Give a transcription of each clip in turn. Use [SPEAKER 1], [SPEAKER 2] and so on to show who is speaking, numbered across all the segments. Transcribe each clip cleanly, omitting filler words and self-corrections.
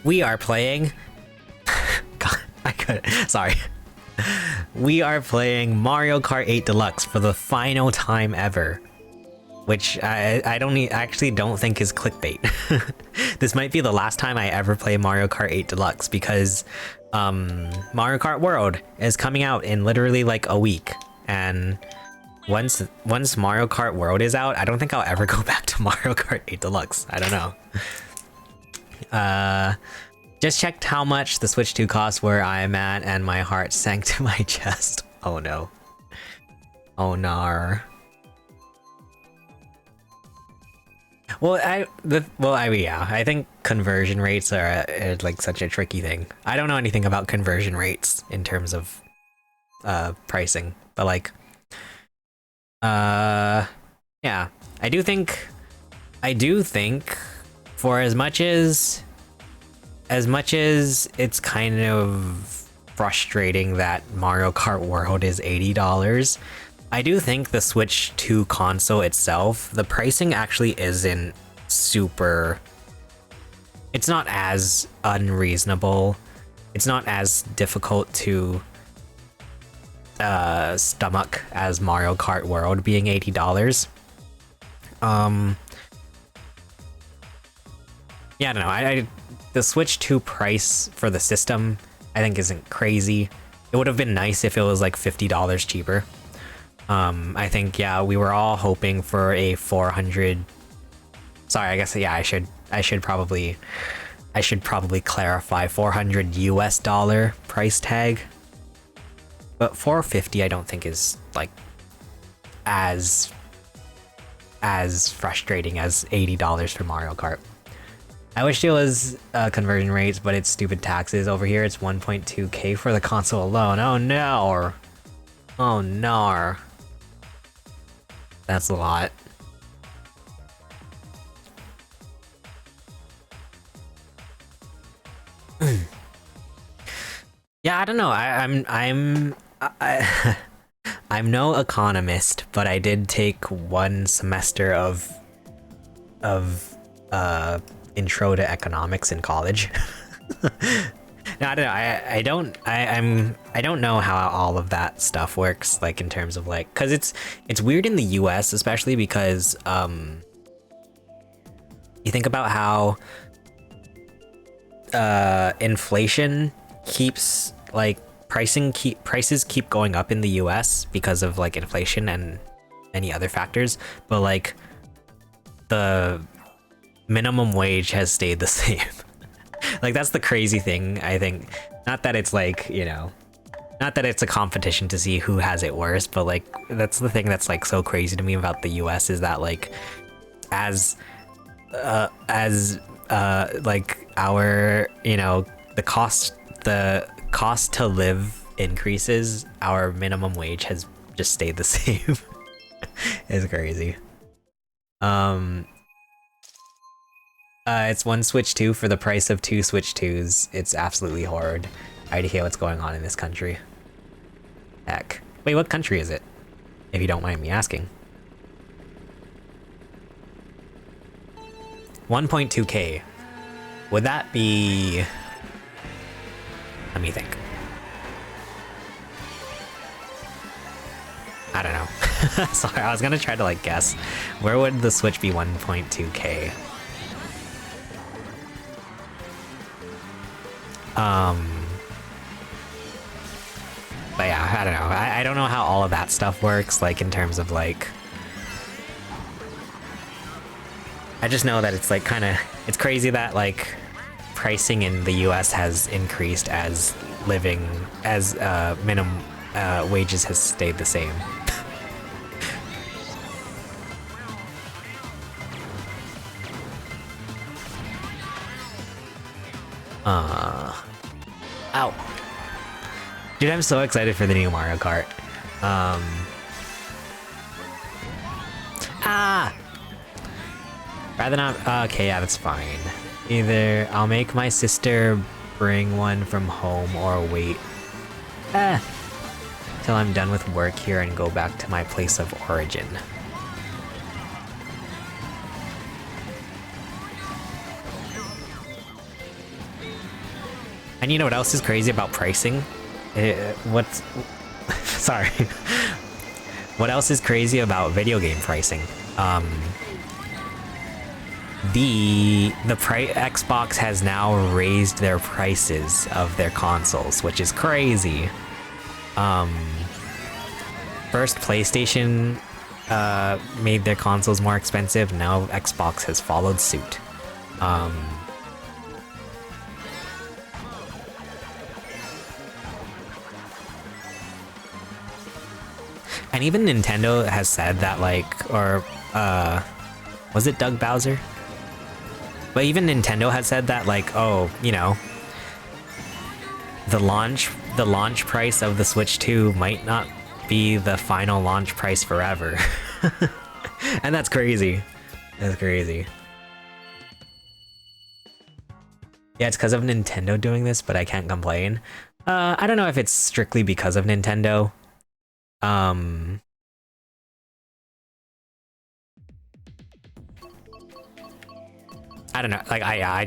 [SPEAKER 1] We are playing... God, I couldn't... Sorry. We are playing Mario Kart 8 Deluxe for the final time ever. Which actually don't think is clickbait. This might be the last time I ever play Mario Kart 8 Deluxe because Mario Kart World is coming out in literally like a week. And once Mario Kart World is out, I don't think I'll ever go back to Mario Kart 8 Deluxe. I don't know. Just checked how much the Switch 2 costs where I'm at, and my heart sank to my chest. Oh no. Oh nar. Well, I think conversion rates are like such a tricky thing. I don't know anything about conversion rates in terms of pricing, but like yeah, I do think for as much as it's kind of frustrating that Mario Kart World is $80, I do think the Switch 2 console itself, the pricing actually isn't super... It's not as unreasonable. It's not as difficult to stomach as Mario Kart World being $80. Yeah, I don't know. The Switch 2 price for the system, I think isn't crazy. It would have been nice if it was like $50 cheaper. I think, yeah, we were all hoping for a 400... Sorry, I guess, yeah, I should probably clarify $400 US price tag. But 450 I don't think is like as frustrating as $80 for Mario Kart. I wish it was conversion rates, but it's stupid taxes. Over here it's 1.2k for the console alone. Oh no! Oh no! That's a lot. Yeah, I don't know. I'm no economist, but I did take one semester of intro to economics in college. No, I don't know. I don't know how all of that stuff works, like in terms of like, cause it's weird in the US, especially because you think about how inflation keeps like prices keep going up in the US because of like inflation and any other factors, but like the minimum wage has stayed the same. Like that's the crazy thing, I think. Not that it's like, you know, not that it's a competition to see who has it worse, but like that's the thing that's like so crazy to me about the US is that like as like our, you know, the cost to live increases, our minimum wage has just stayed the same. It's crazy. It's one Switch 2 for the price of 2 Switch 2s. It's absolutely horrid. I idea what's going on in this country. Heck. Wait, what country is it? If you don't mind me asking. 1.2k. Would that be... Let me think. I don't know. Sorry, I was gonna try to like guess. Where would the Switch be 1.2k? But yeah, I don't know. I don't know how all of that stuff works, like in terms of like... I just know that it's like kind of... It's crazy that like pricing in the US has increased as minimum wages has stayed the same. Ow. Dude, I'm so excited for the new Mario Kart. Rather not... okay, yeah, that's fine. Either I'll make my sister bring one from home or wait till I'm done with work here and go back to my place of origin. And you know what else is crazy about pricing? What's... Sorry. What else is crazy about video game pricing? Xbox has now raised their prices of their consoles, which is crazy. First PlayStation made their consoles more expensive, now Xbox has followed suit. And even Nintendo has said that, like, or was it Doug Bowser? But even Nintendo has said that, like, oh, you know, the launch price of the Switch 2 might not be the final launch price forever. And that's crazy. That's crazy. Yeah, it's because of Nintendo doing this, but I can't complain. I don't know if it's strictly because of Nintendo. I don't know. Like I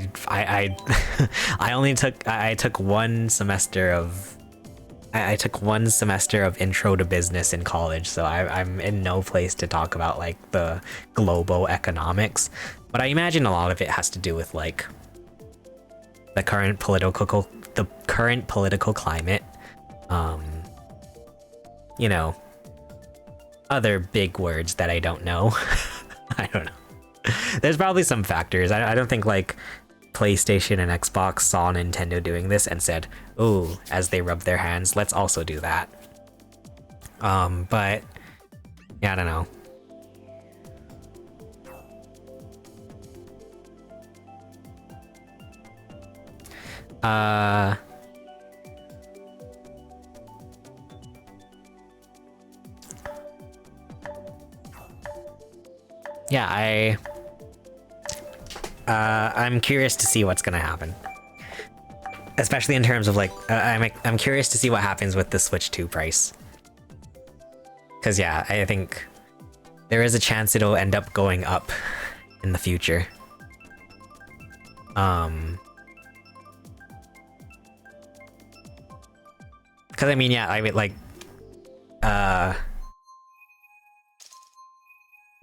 [SPEAKER 1] took one semester of intro to business in college, so I'm in no place to talk about like the global economics. But I imagine a lot of it has to do with like the current political climate. You know, other big words that I don't know. I don't know. There's probably some factors. I don't think like PlayStation and Xbox saw Nintendo doing this and said, "Oh," as they rub their hands, let's also do that. But yeah, I don't know. Yeah, I'm curious to see what's gonna happen, especially in terms of like I'm curious to see what happens with the Switch 2 price, because yeah, I think there is a chance it'll end up going up in the future. Because I mean, yeah, I mean, like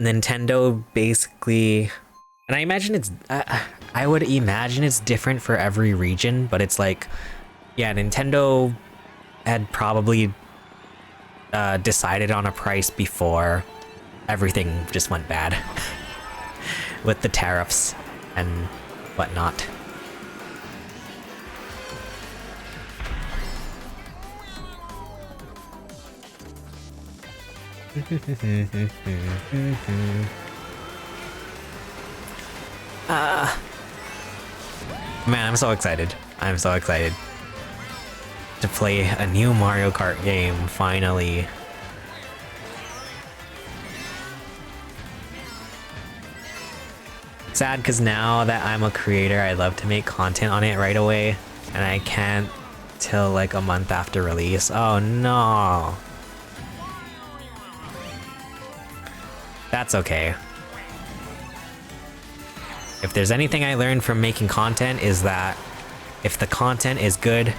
[SPEAKER 1] Nintendo basically, and I imagine it's I would imagine it's different for every region, but it's like, yeah, Nintendo had probably decided on a price before everything just went bad with the tariffs and whatnot. Man, I'm so excited. I'm so excited to play a new Mario Kart game, finally. Sad because now that I'm a creator, I'd love to make content on it right away, and I can't till like a month after release. Oh no. That's okay. If there's anything I learned from making content is that if the content is good,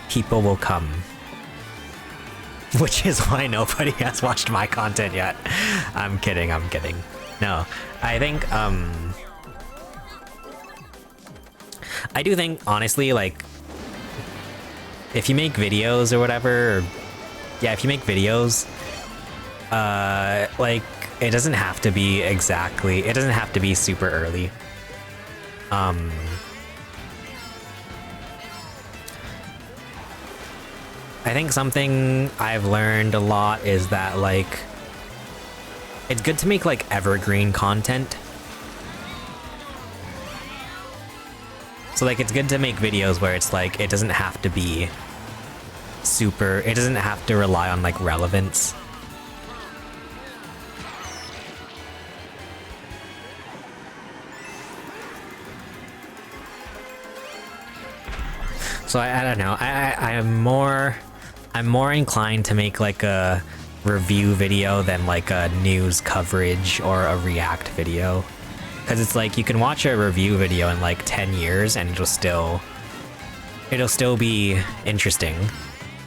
[SPEAKER 1] people will come. Which is why nobody has watched my content yet. I'm kidding, I'm kidding. No, I think, I do think, honestly, like, if you make videos or whatever, or, yeah, if you make videos, like, it doesn't have to be exactly, it doesn't have to be super early. I think something I've learned a lot is that, like, it's good to make, like, evergreen content. So, like, it's good to make videos where it's, like, it doesn't have to be super, it doesn't have to rely on, like, relevance. So I don't know. I'm more inclined to make like a review video than like a news coverage or a react video, because it's like you can watch a review video in like 10 years and it'll it'll still be interesting.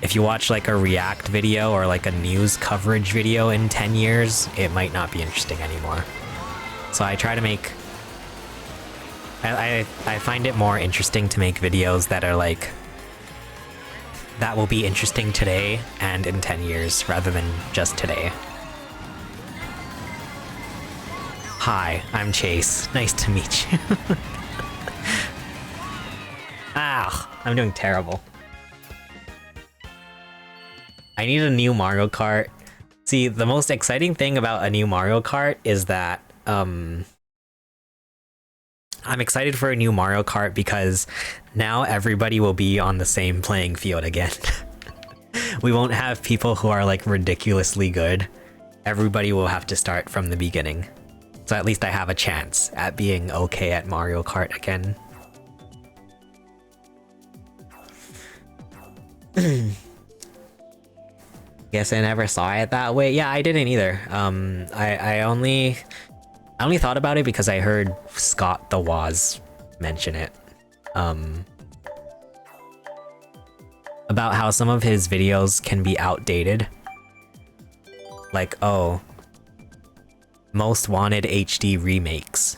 [SPEAKER 1] If you watch like a react video or like a news coverage video in 10 years, it might not be interesting anymore. So I try to make... I find it more interesting to make videos that are like... that will be interesting today and in 10 years rather than just today. Hi, I'm Chase. Nice to meet you. Ah, I'm doing terrible. I need a new Mario Kart. See, the most exciting thing about a new Mario Kart is that I'm excited for a new Mario Kart because now everybody will be on the same playing field again. We won't have people who are like ridiculously good. Everybody will have to start from the beginning. So at least I have a chance at being okay at Mario Kart again. Guess I never saw it that way. Yeah, I didn't either. I only thought about it because I heard Scott the Woz mention it. About how some of his videos can be outdated. Like, oh, most wanted HD remakes.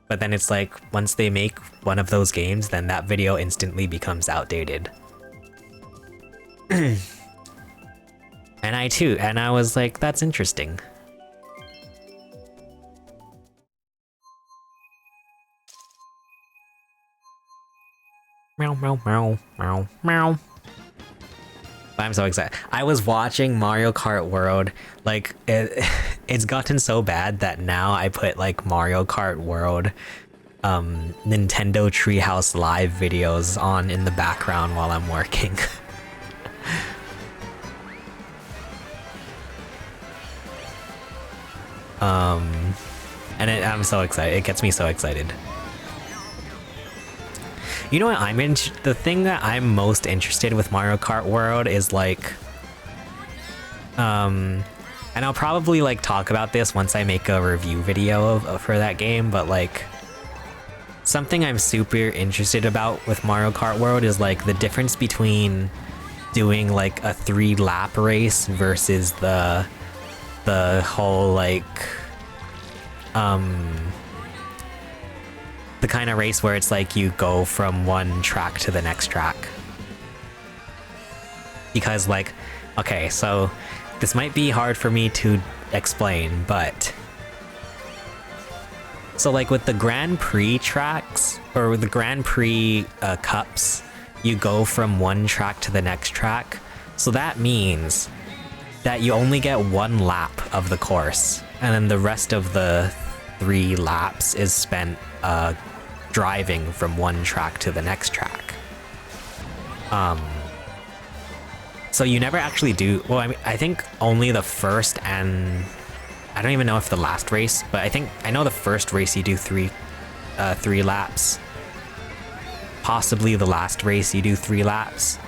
[SPEAKER 1] But then it's like, once they make one of those games, then that video instantly becomes outdated. And I was like, that's interesting. Meow, meow, meow, meow, meow. I'm so excited. I was watching Mario Kart World, like, it's gotten so bad that now I put like Mario Kart World Nintendo Treehouse Live videos on in the background while I'm working. And I'm so excited. It gets me so excited. You know what the thing that I'm most interested with Mario Kart World is like, and I'll probably like talk about this once I make a review video for that game, but like, something I'm super interested about with Mario Kart World is like the difference between doing like a 3-lap race versus the whole like, the kind of race where it's like you go from one track to the next track. Because like, okay, so this might be hard for me to explain, but so like with the Grand Prix tracks, or with the Grand Prix cups, you go from one track to the next track. So that means that you only get 1 lap of the course, and then the rest of the 3 laps is spent driving from one track to the next track. So you never actually do, well, I mean, I think only the first, and I don't even know if the last race, but I know the first race you do 3 laps. Possibly the last race you do 3 laps.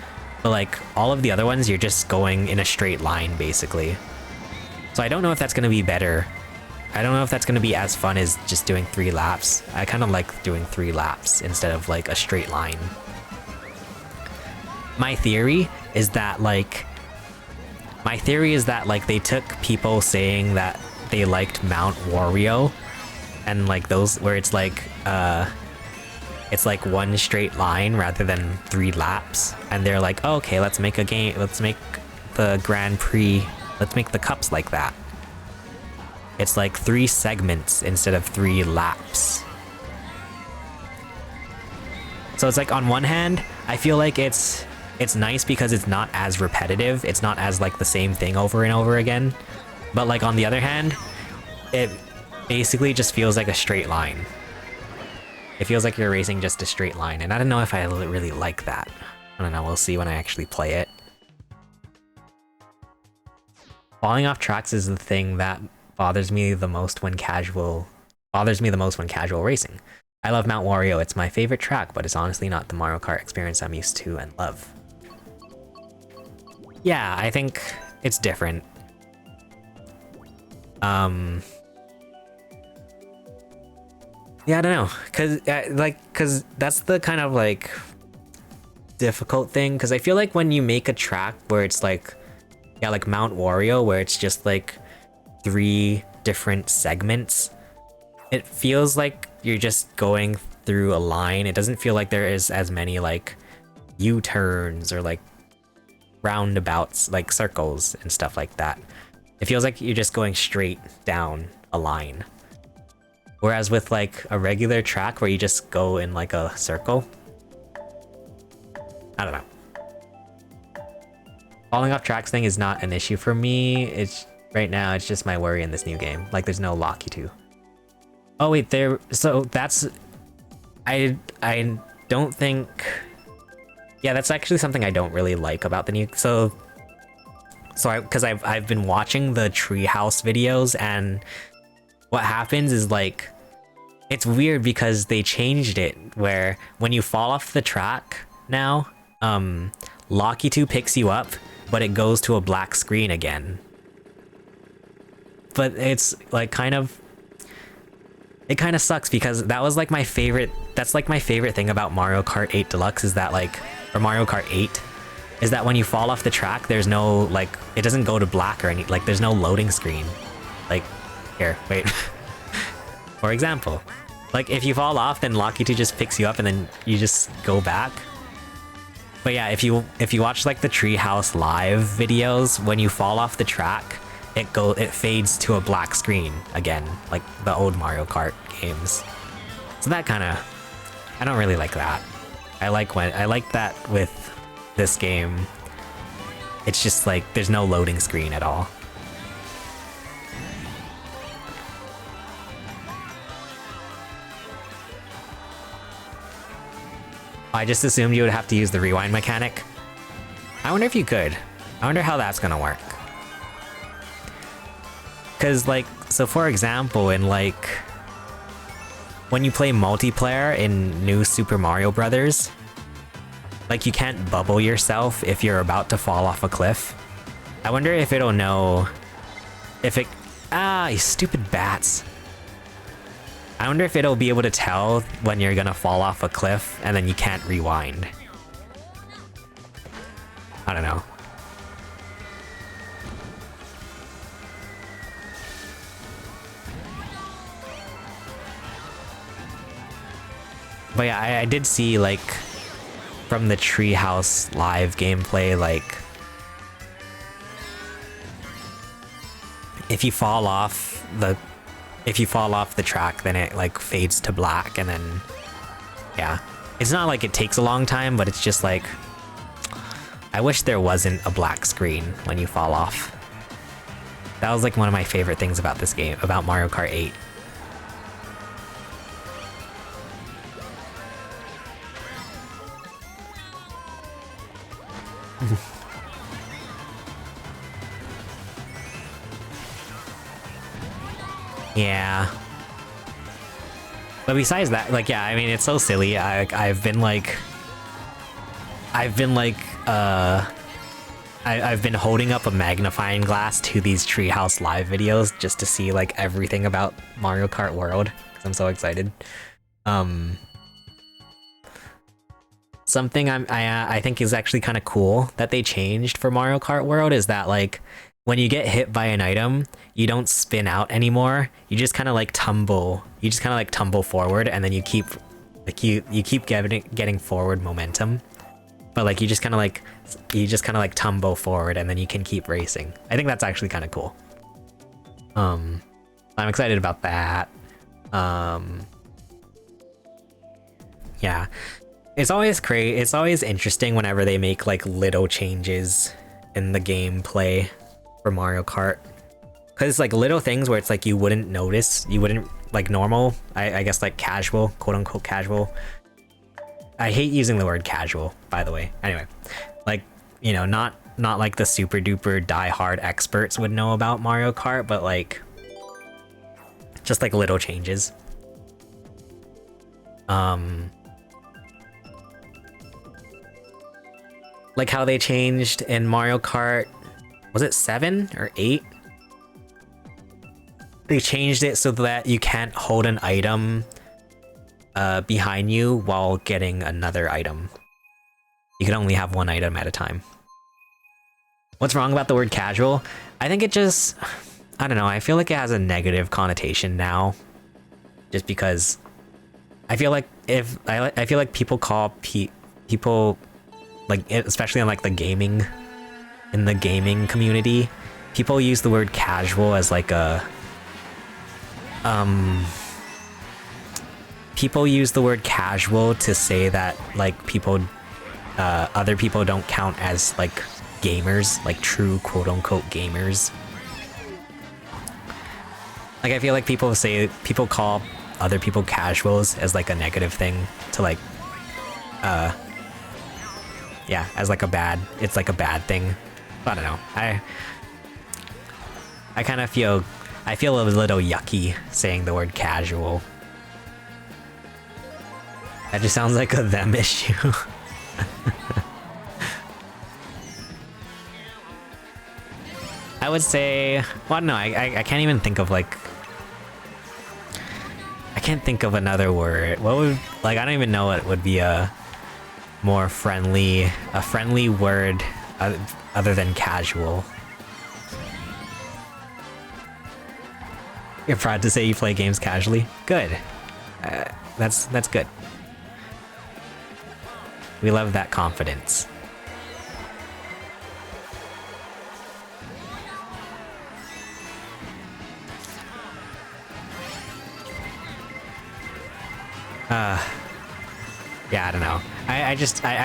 [SPEAKER 1] But like all of the other ones, you're just going in a straight line basically. So I don't know if that's going to be better. I don't know if that's going to be as fun as just doing 3 laps. I kind of like doing 3 laps instead of like a straight line. My theory is that like they took people saying that they liked Mount Wario and like those where it's like one straight line rather than 3 laps, and they're like, oh, okay, let's make a game, let's make the Grand Prix, let's make the cups like that. It's like 3 segments instead of 3 laps. So it's like on one hand, I feel like it's nice because it's not as repetitive, it's not as like the same thing over and over again. But like on the other hand, it basically just feels like a straight line. It feels like you're racing just a straight line, and I don't know if I really like that. I don't know, we'll see when I actually play it. Falling off tracks is the thing that bothers me the most when casual racing. I love Mount Wario, it's my favorite track, but it's honestly not the Mario Kart experience I'm used to and love. Yeah, I think it's different. Yeah, I don't know, cause that's the kind of like difficult thing, because I feel like when you make a track where it's like, yeah, like Mount Wario, where it's just like 3 different segments, it feels like you're just going through a line. It doesn't feel like there is as many like U-turns or like roundabouts, like circles and stuff like that. It feels like you're just going straight down a line. Whereas with like a regular track where you just go in like a circle, I don't know. Falling off tracks thing is not an issue for me. It's right now, it's just my worry in this new game. Like there's no Locky 2. Oh wait, so that's, I don't think, yeah, that's actually something I don't really like about the new, because I've been watching the treehouse videos, and what happens is like, it's weird because they changed it where when you fall off the track now, Locky 2 picks you up, but it goes to a black screen again. But it's like it kind of sucks, because that was like my favorite, that's like my favorite thing about Mario Kart 8 Deluxe is that like, or Mario Kart 8, is that when you fall off the track, there's no like, it doesn't go to black or any, like there's no loading screen. Like, here, wait. For example, like if you fall off, then Locky 2 just picks you up and then you just go back. But yeah, if you watch like the Treehouse live videos, when you fall off the track, it fades to a black screen again, like the old Mario Kart games. So that kind of, I don't really like that. I like that with this game. It's just like there's no loading screen at all. I just assumed you would have to use the rewind mechanic. I wonder if you could. I wonder how that's gonna work. Cause like, so for example, in like, when you play multiplayer in New Super Mario Brothers, like you can't bubble yourself if you're about to fall off a cliff. I wonder if it'll know if it, you stupid bats. I wonder if it'll be able to tell when you're gonna fall off a cliff and then you can't rewind. I don't know. But yeah, I did see like from the Treehouse live gameplay, like if you fall off the track, then it like fades to black, and then yeah, it's not like it takes a long time, but it's just like, I wish there wasn't a black screen when you fall off. That was like one of my favorite things about this game, about Mario Kart 8. Yeah. But besides that, like, yeah, I mean, it's so silly. I've been holding up a magnifying glass to these Treehouse live videos just to see like everything about Mario Kart World, because I'm so excited. Something I think is actually kind of cool that they changed for Mario Kart World is that like when you get hit by an item, you don't spin out anymore. You just kind of like tumble. You just kind of like tumble forward, and then you keep getting forward momentum. But like you just kind of like tumble forward, and then you can keep racing. I think that's actually kind of cool. I'm excited about that. Yeah. It's always interesting whenever they make like little changes in the gameplay for Mario Kart, because it's like little things where it's like you wouldn't notice, you wouldn't like normal, I guess like casual, quote unquote casual. I hate using the word casual, by the way. Anyway, like, you know, not like the super duper die-hard experts would know about Mario Kart, but like just like little changes. Like how they changed in Mario Kart, was it 7 or 8? They changed it so that you can't hold an item behind you while getting another item. You can only have one item at a time. What's wrong about the word casual? I think it just, I don't know, I feel like it has a negative connotation now. Just because I feel like I feel like people call people, like, especially in like the gaming community, people use the word casual as like a people use the word casual to say that like people other people don't count as like gamers, like true quote-unquote gamers. Like I feel like people call other people casuals as like a negative thing to like yeah, as like it's like a bad thing. I don't know. I kind of feel a little yucky saying the word casual. That just sounds like a them issue. I would say, well, no, I can't even think of like, I can't think of another word. What would, like, I don't even know what would be a more friendly word other than casual. You're proud to say you play games casually? Good. That's good. We love that confidence. Yeah, I don't know. I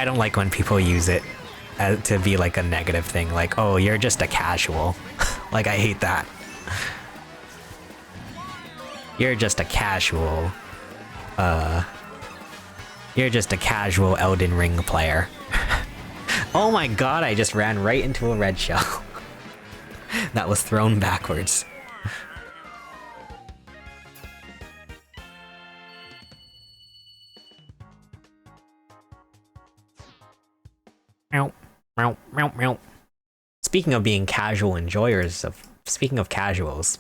[SPEAKER 1] don't like when people use it to be like a negative thing, like, oh, you're just a casual. Like, I hate that. You're just a casual. You're just a casual Elden Ring player. Oh my god, I just ran right into a red shell. That was thrown backwards. Speaking of being casual enjoyers of, speaking of casuals,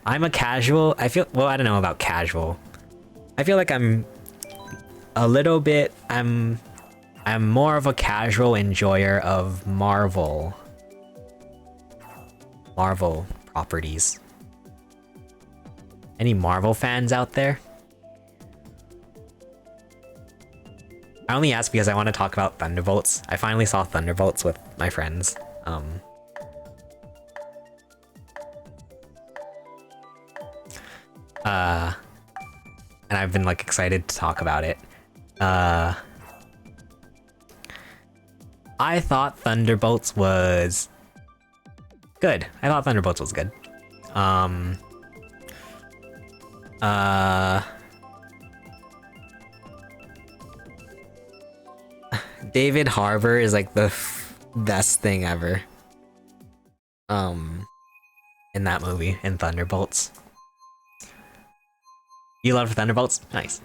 [SPEAKER 1] I'm a casual. I feel, well, I don't know about casual. I feel like I'm a little bit, I'm more of a casual enjoyer of Marvel properties. Any Marvel fans out there? I only ask because I want to talk about Thunderbolts. I finally saw Thunderbolts with my friends. And I've been like excited to talk about it. I thought Thunderbolts was good. David Harbour is like the best thing ever. In that movie, in Thunderbolts. You love Thunderbolts? Nice.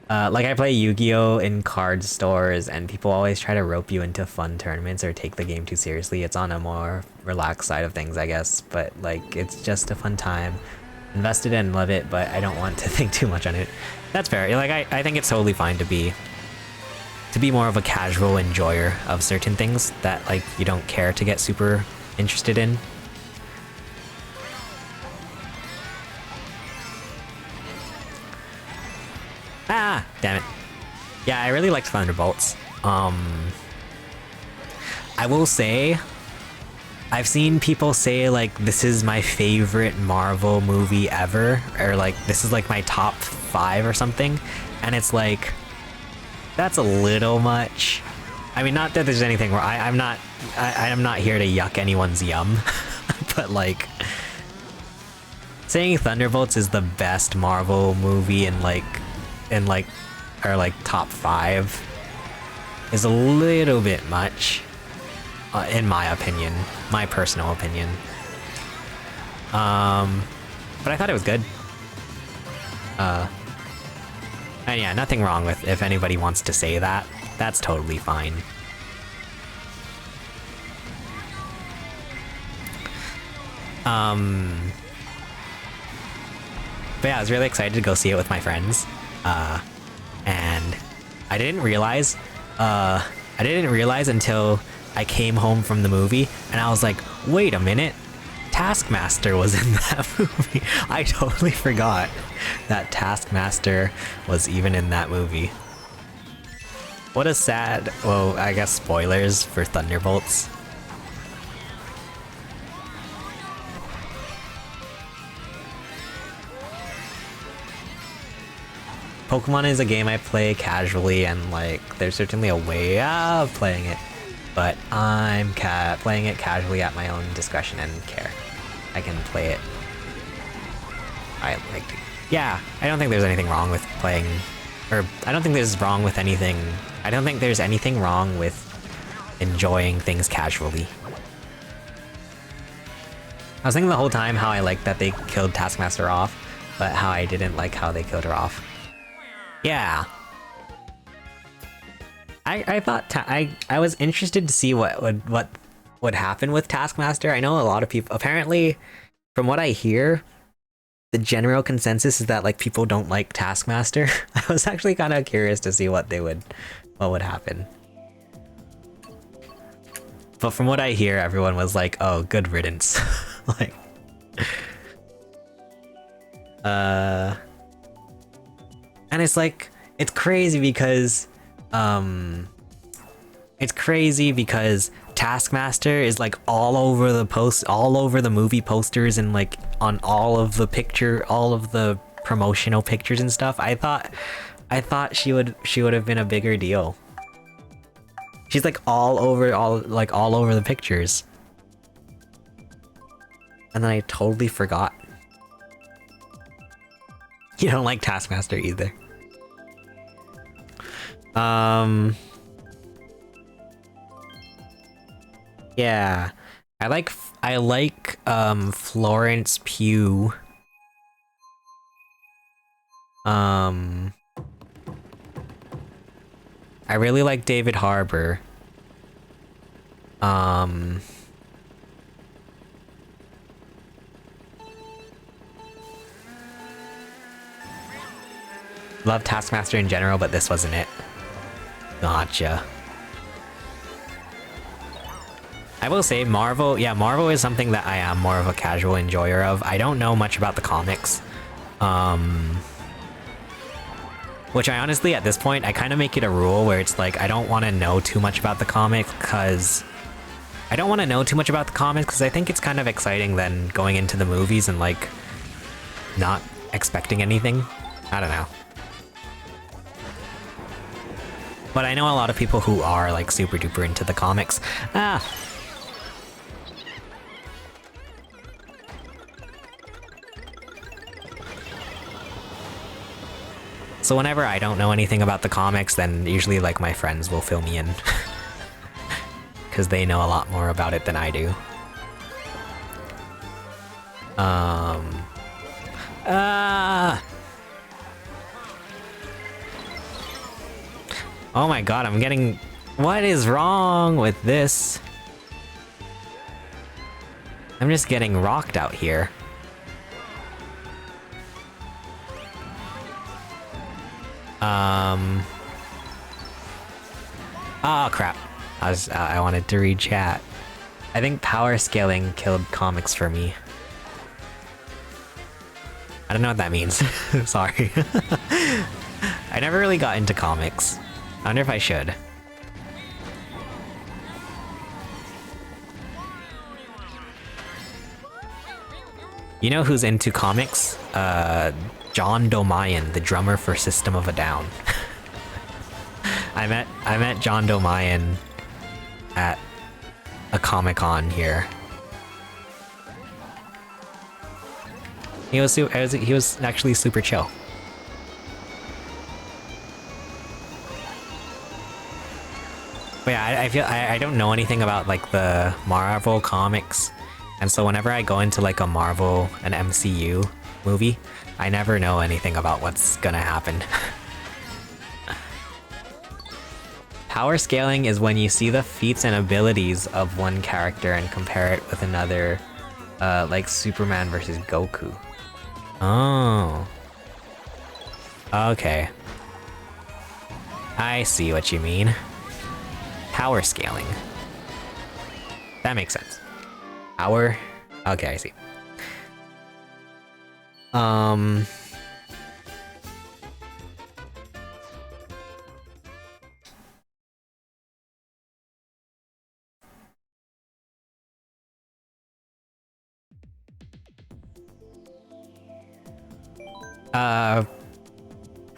[SPEAKER 1] Like I play Yu-Gi-Oh! In card stores, and people always try to rope you into fun tournaments or take the game too seriously. It's on a more relaxed side of things, I guess, but like it's just a fun time. Invested in, love it, but I don't want to think too much on it. That's fair. Like I think it's totally fine to be more of a casual enjoyer of certain things that like you don't care to get super interested in. Ah, damn it. Yeah, I really liked Thunderbolts. I will say, I've seen people say like this is my favorite Marvel movie ever, or like this is like my top 5 or something, and it's like, that's a little much. I mean, not that there's anything where I'm not here to yuck anyone's yum, but like saying Thunderbolts is the best Marvel movie in or like top 5 is a little bit much, in my opinion, my personal opinion. But I thought it was good. And yeah, nothing wrong with if anybody wants to say that. That's totally fine. But yeah, I was really excited to go see it with my friends. And I didn't realize, until I came home from the movie, and I was like, wait a minute, Taskmaster was in that movie. I totally forgot that Taskmaster was even in that movie. What a sad, well, I guess spoilers for Thunderbolts. Pokemon is a game I play casually, and like, there's certainly a way of playing it, but I'm playing it casually at my own discretion and care. I can play it. I like to. Yeah, I don't think there's anything wrong with playing, or I don't think there's wrong with anything. I don't think there's anything wrong with enjoying things casually. I was thinking the whole time how I liked that they killed Taskmaster off, but how I didn't like how they killed her off. Yeah. I thought I was interested to see what would happen with Taskmaster. I know a lot of people, apparently, from what I hear, the general consensus is that like people don't like Taskmaster. I was actually kind of curious to see what would happen. But from what I hear, everyone was like, "Oh, good riddance." Like, and it's like, it's crazy because Taskmaster is like all over the movie posters and like on all of the promotional pictures and stuff. I thought she would have been a bigger deal. She's like all over the pictures. And then I totally forgot. You don't like Taskmaster either. Yeah. I like Florence Pugh. I really like David Harbour. Love Taskmaster in general, but this wasn't it. Gotcha. I will say Marvel is something that I am more of a casual enjoyer of. I don't know much about the comics. Which I honestly, at this point, I kind of make it a rule where it's like, I don't want to know too much about the comics because I think it's kind of exciting then going into the movies and like not expecting anything. I don't know. But I know a lot of people who are like super duper into the comics. So whenever I don't know anything about the comics, then usually like my friends will fill me in. Because they know a lot more about it than I do. Oh my god, I'm getting... What is wrong with this? I'm just getting rocked out here. Oh crap. I wanted to read chat. I think power scaling killed comics for me. I don't know what that means. Sorry. I never really got into comics. I wonder if I should. You know who's into comics? John Domayan, the drummer for System of a Down. I met John Domayan at a Comic-Con here. He was actually super chill. But yeah, I don't know anything about like the Marvel comics, and so whenever I go into like an MCU movie, I never know anything about what's gonna happen. Power scaling is when you see the feats and abilities of one character and compare it with another, like Superman versus Goku. Oh. Okay. I see what you mean. Power scaling. That makes sense. Power? Okay, I see.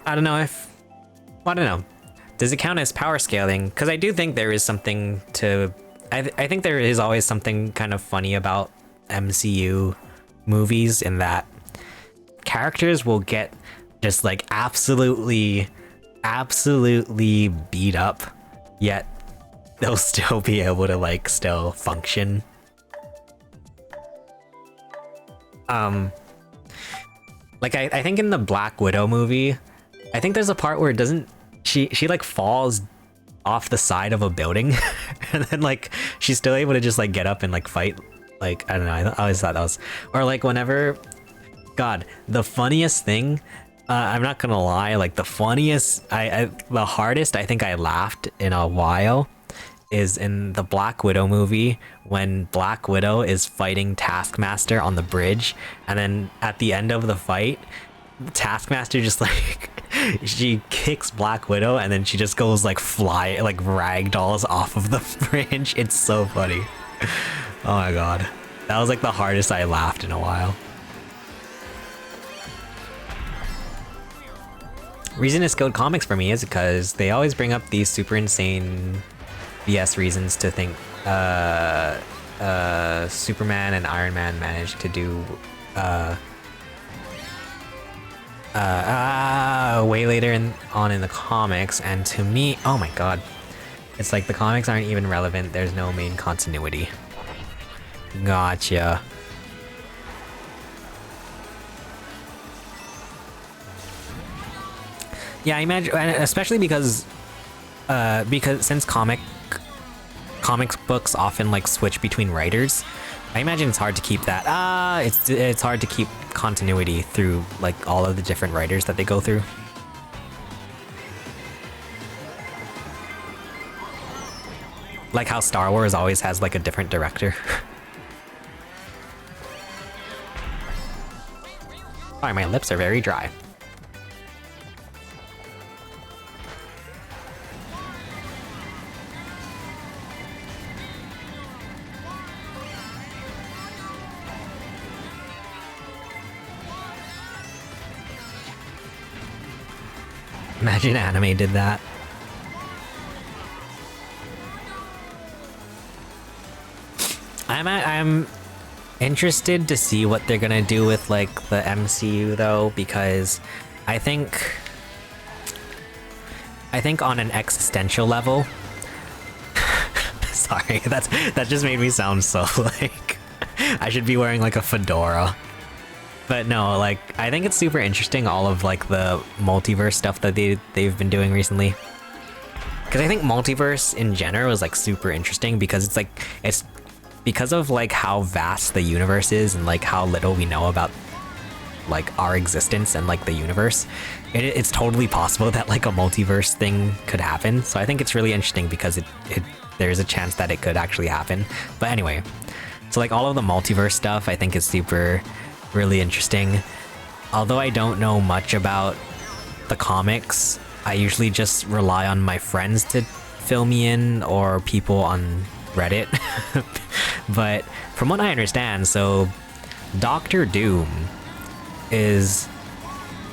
[SPEAKER 1] I don't know if... I don't know. Does it count as power scaling? Because I do think there is something to... I think there is always something kind of funny about MCU movies in that characters will get just like absolutely beat up, yet they'll still be able to like still function. Like I think in the Black Widow movie, I think there's a part where it doesn't she like falls off the side of a building and then like she's still able to just like get up and like fight. Like I don't know, I always thought that was, or like whenever, God, the funniest thing, I'm not gonna lie, like the funniest, the hardest I think I laughed in a while is in the Black Widow movie when Black Widow is fighting Taskmaster on the bridge, and then at the end of the fight, Taskmaster just like she kicks Black Widow and then she just goes like fly, like ragdolls off of the bridge. It's so funny. Oh my god, that was like the hardest I laughed in a while. Reason it's Goat Comics for me is because they always bring up these super insane BS reasons to think Superman and Iron Man managed to do way later on in the comics, and to me, oh my god, it's like the comics aren't even relevant. There's no main continuity. Gotcha. Yeah, I imagine, especially because since comics books often like switch between writers, I imagine it's hard to keep that. It's hard to keep continuity through like all of the different writers that they go through. Like how Star Wars always has like a different director. Sorry, my lips are very dry. Imagine anime did that. I'm interested to see what they're gonna do with like the MCU though, because I think on an existential level sorry, that just made me sound so like I should be wearing like a fedora. But no, like I think it's super interesting, all of like the multiverse stuff that they've been doing recently. Because I think multiverse in general is like super interesting because it's because of like how vast the universe is and like how little we know about like our existence and like the universe. It's totally possible that like a multiverse thing could happen. So I think it's really interesting because there's a chance that it could actually happen. But anyway, so like all of the multiverse stuff I think is really interesting. Although I don't know much about the comics, I usually just rely on my friends to fill me in or people on Reddit. But from what I understand, so Doctor Doom is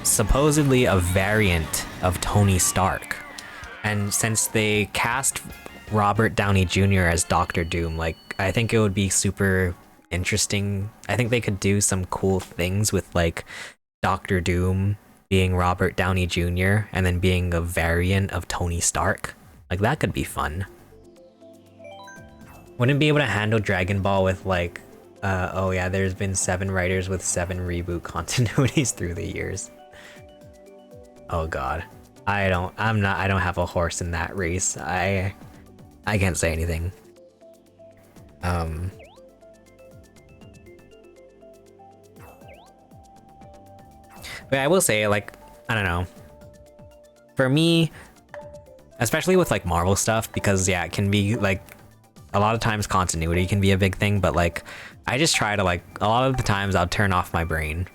[SPEAKER 1] supposedly a variant of Tony Stark. And since they cast Robert Downey Jr. as Doctor Doom, like I think it would be super interesting. I think they could do some cool things with like Doctor Doom being Robert Downey Jr. and then being a variant of Tony Stark. Like that could be fun. Wouldn't be able to handle Dragon Ball with like oh yeah, there's been 7 writers with 7 reboot continuities through the years. Oh god. I don't have a horse in that race. I can't say anything. But I will say, like, I don't know. For me, especially with like Marvel stuff, because yeah, it can be like a lot of times continuity can be a big thing, but like I just try to like a lot of the times I'll turn off my brain.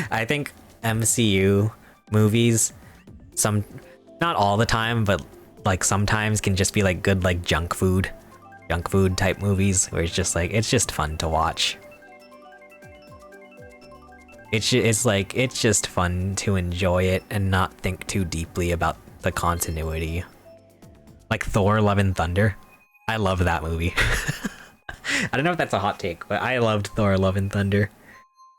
[SPEAKER 1] I think MCU movies, some, not all the time, but like sometimes can just be like good like junk food type movies where it's just like it's just fun to watch. It's just fun to enjoy it and not think too deeply about the continuity. Like Thor: Love and Thunder. I love that movie. I don't know if that's a hot take, but I loved Thor: Love and Thunder.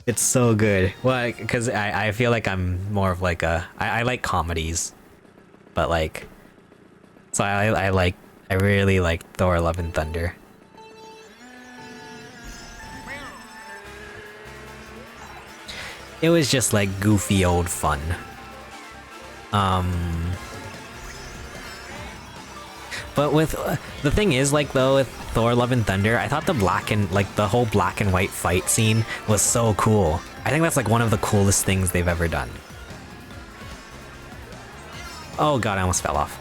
[SPEAKER 1] It's so good. Well, because I feel like I'm more of like I like comedies, but like, so I really like Thor: Love and Thunder. It was just like goofy old fun. But with the thing is, like, though, with Thor: Love and Thunder, I thought the whole black and white fight scene was so cool. I think that's like one of the coolest things they've ever done. Oh god, I almost fell off.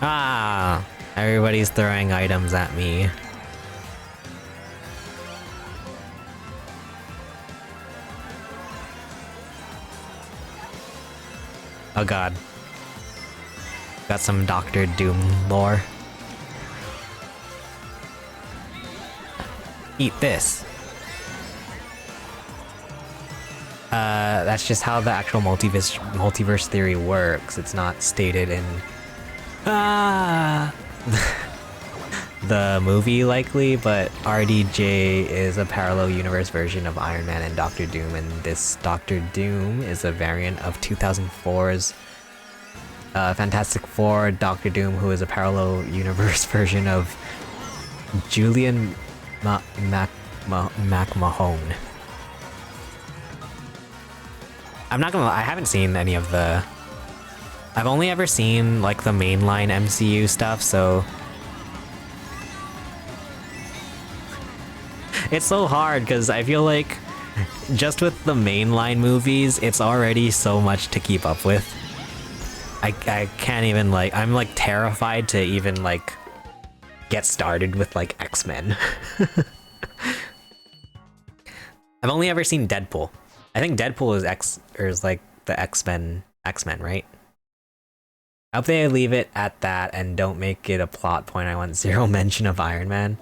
[SPEAKER 1] Ah, everybody's throwing items at me. Oh god. Got some Doctor Doom lore. Eat this. That's just how the actual multiverse theory works. It's not stated in the movie likely, but RDJ is a parallel universe version of Iron Man and Doctor Doom, and this Doctor Doom is a variant of 2004's Fantastic Four Doctor Doom, who is a parallel universe version of Julian McMahon. I'm not gonna lie, I haven't seen any of the... I've only ever seen like the mainline MCU stuff, so... It's so hard, because I feel like just with the mainline movies, it's already so much to keep up with. I can't even like... I'm like terrified to even like get started with like X-Men. I've only ever seen Deadpool. I think Deadpool is like the X-Men, right? I hope they leave it at that and don't make it a plot point. I want zero mention of Iron Man.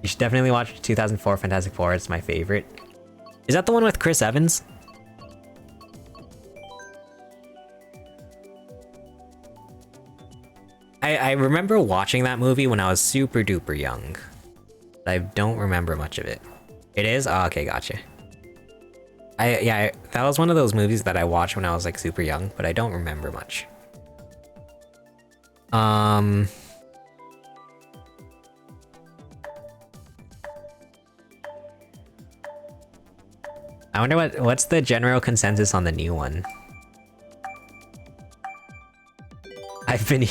[SPEAKER 1] You should definitely watch 2004 Fantastic Four. It's my favorite. Is that the one with Chris Evans? I remember watching that movie when I was super duper young. I don't remember much of it. It is? Oh, okay, gotcha. That was one of those movies that I watched when I was like super young, but I don't remember much. I wonder what's the general consensus on the new one? I've been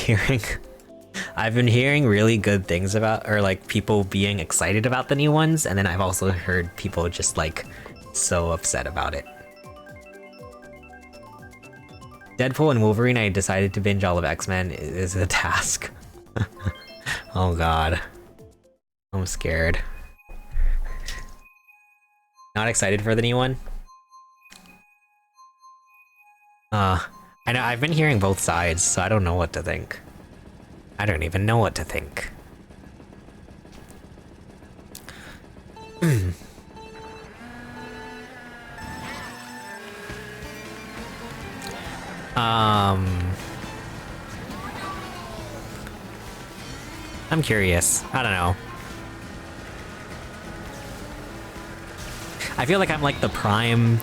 [SPEAKER 1] hearing really good things about, or like people being excited about the new ones, and then I've also heard people just like so upset about it. Deadpool and Wolverine, I decided to binge all of X-Men is a task. Oh god. I'm scared. Not excited for the new one? I know, I've been hearing both sides, so I don't know what to think. I don't even know what to think. I'm curious. I don't know. I feel like I'm like the prime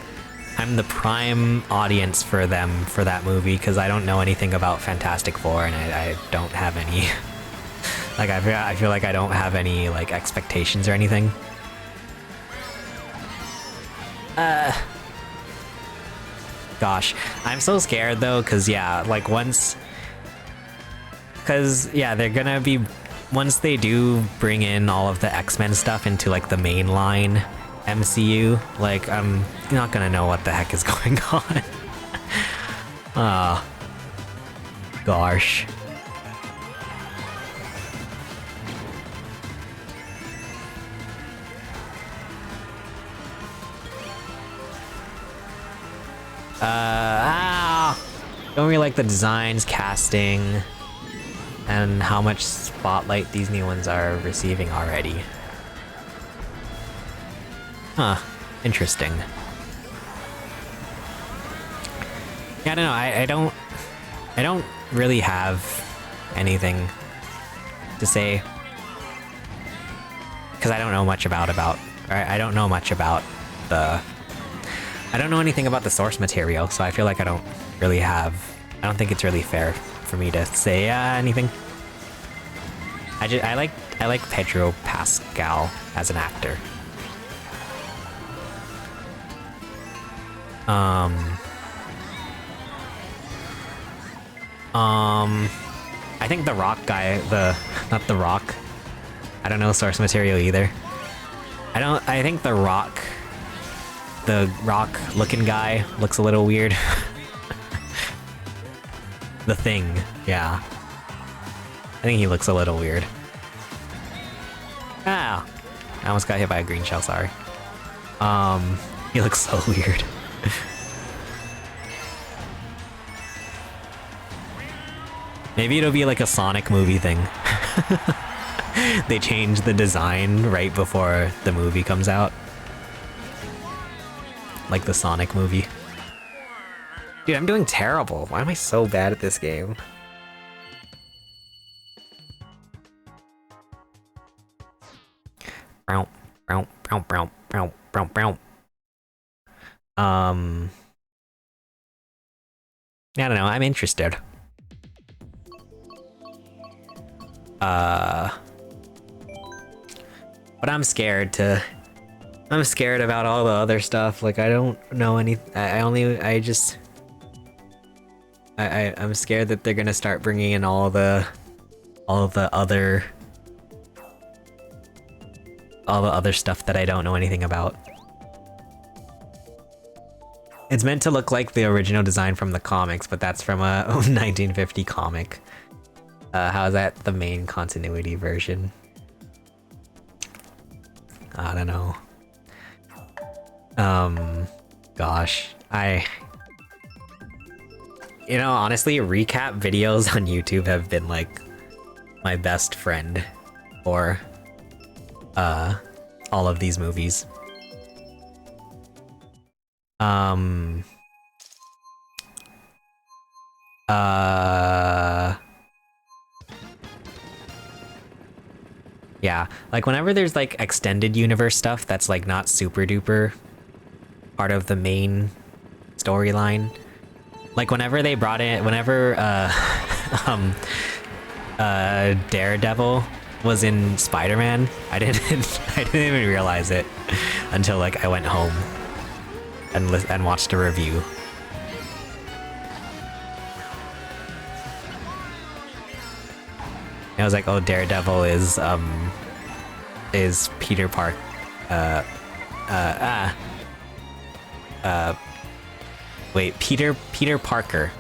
[SPEAKER 1] audience for them for that movie, because I don't know anything about Fantastic Four, and I don't have any like I feel like I don't have any like expectations or anything. Gosh, I'm so scared though, because yeah, like once Cause yeah, they're gonna be, once they do bring in all of the X-Men stuff into like the mainline MCU, like I'm not gonna know what the heck is going on. Ah, gosh. Don't really like the designs, casting, and how much spotlight these new ones are receiving already. Huh, interesting. Yeah, I don't know, I don't really have anything to say. Because I don't know much about I don't know much about the... I don't know anything about the source material, so I feel like I don't really have... I don't think it's really fair for me to say anything. I like Pedro Pascal as an actor. I think the Rock guy, not the Rock. I don't know source material either. I think the Rock looking guy looks a little weird. The Thing, yeah. I think he looks a little weird. Ah! I almost got hit by a green shell, sorry. He looks so weird. Maybe it'll be like a Sonic movie thing. They change the design right before the movie comes out. Like the Sonic movie. Dude, I'm doing terrible. Why am I so bad at this game? I don't know, I'm interested. But I'm scared about all the other stuff. Like, I don't know I'm scared that they're gonna start bringing in all the other stuff that I don't know anything about. It's meant to look like the original design from the comics, but that's from a 1950 comic. How is that the main continuity version? I don't know. Gosh, you know, honestly, recap videos on YouTube have been like my best friend for all of these movies. Yeah, like whenever there's like extended universe stuff that's like not super duper part of the main storyline. Like whenever they brought in, Daredevil was in Spider-Man, I didn't even realize it until like I went home and watched a review. I was like, oh, Daredevil is Peter Park. Wait, Peter Parker.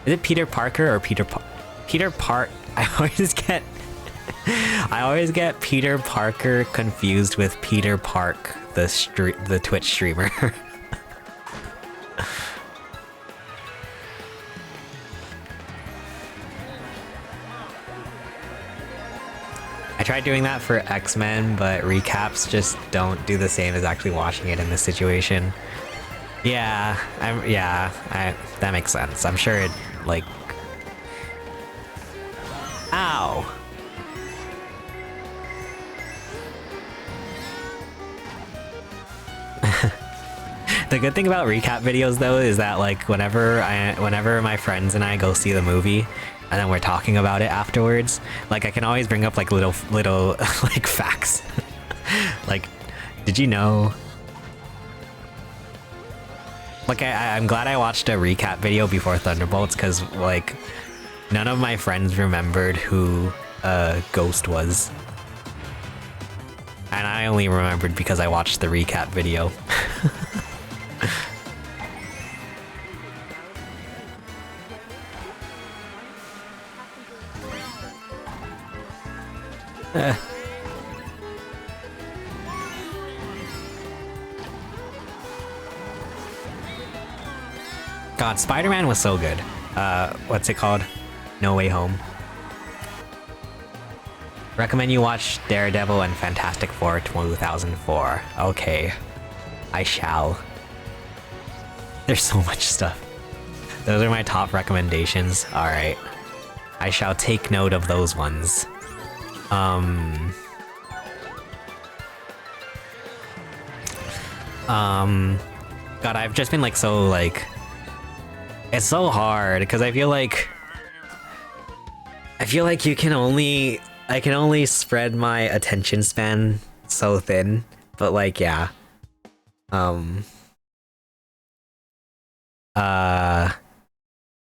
[SPEAKER 1] Is it Peter Parker or Peter Park? I always get Peter Parker confused with Peter Park, the Twitch streamer. I tried doing that for X-Men, but recaps just don't do the same as actually watching it in this situation. Yeah, that makes sense. I'm sure it, like... Ow! The good thing about recap videos, though, is that, like, whenever my friends and I go see the movie, and then we're talking about it afterwards, like, I can always bring up, like, little like, facts. Like, did you know... Like, I'm glad I watched a recap video before Thunderbolts, because, like, None of my friends remembered who Ghost was. And I only remembered because I watched the recap video. God, Spider-Man was so good. What's it called? No Way Home. Recommend you watch Daredevil and Fantastic Four 2004. Okay. I shall. There's so much stuff. Those are my top recommendations. Alright. I shall take note of those ones. God, I've just been like so like... It's so hard, because I feel like you can only... I can only spread my attention span so thin, but like, yeah.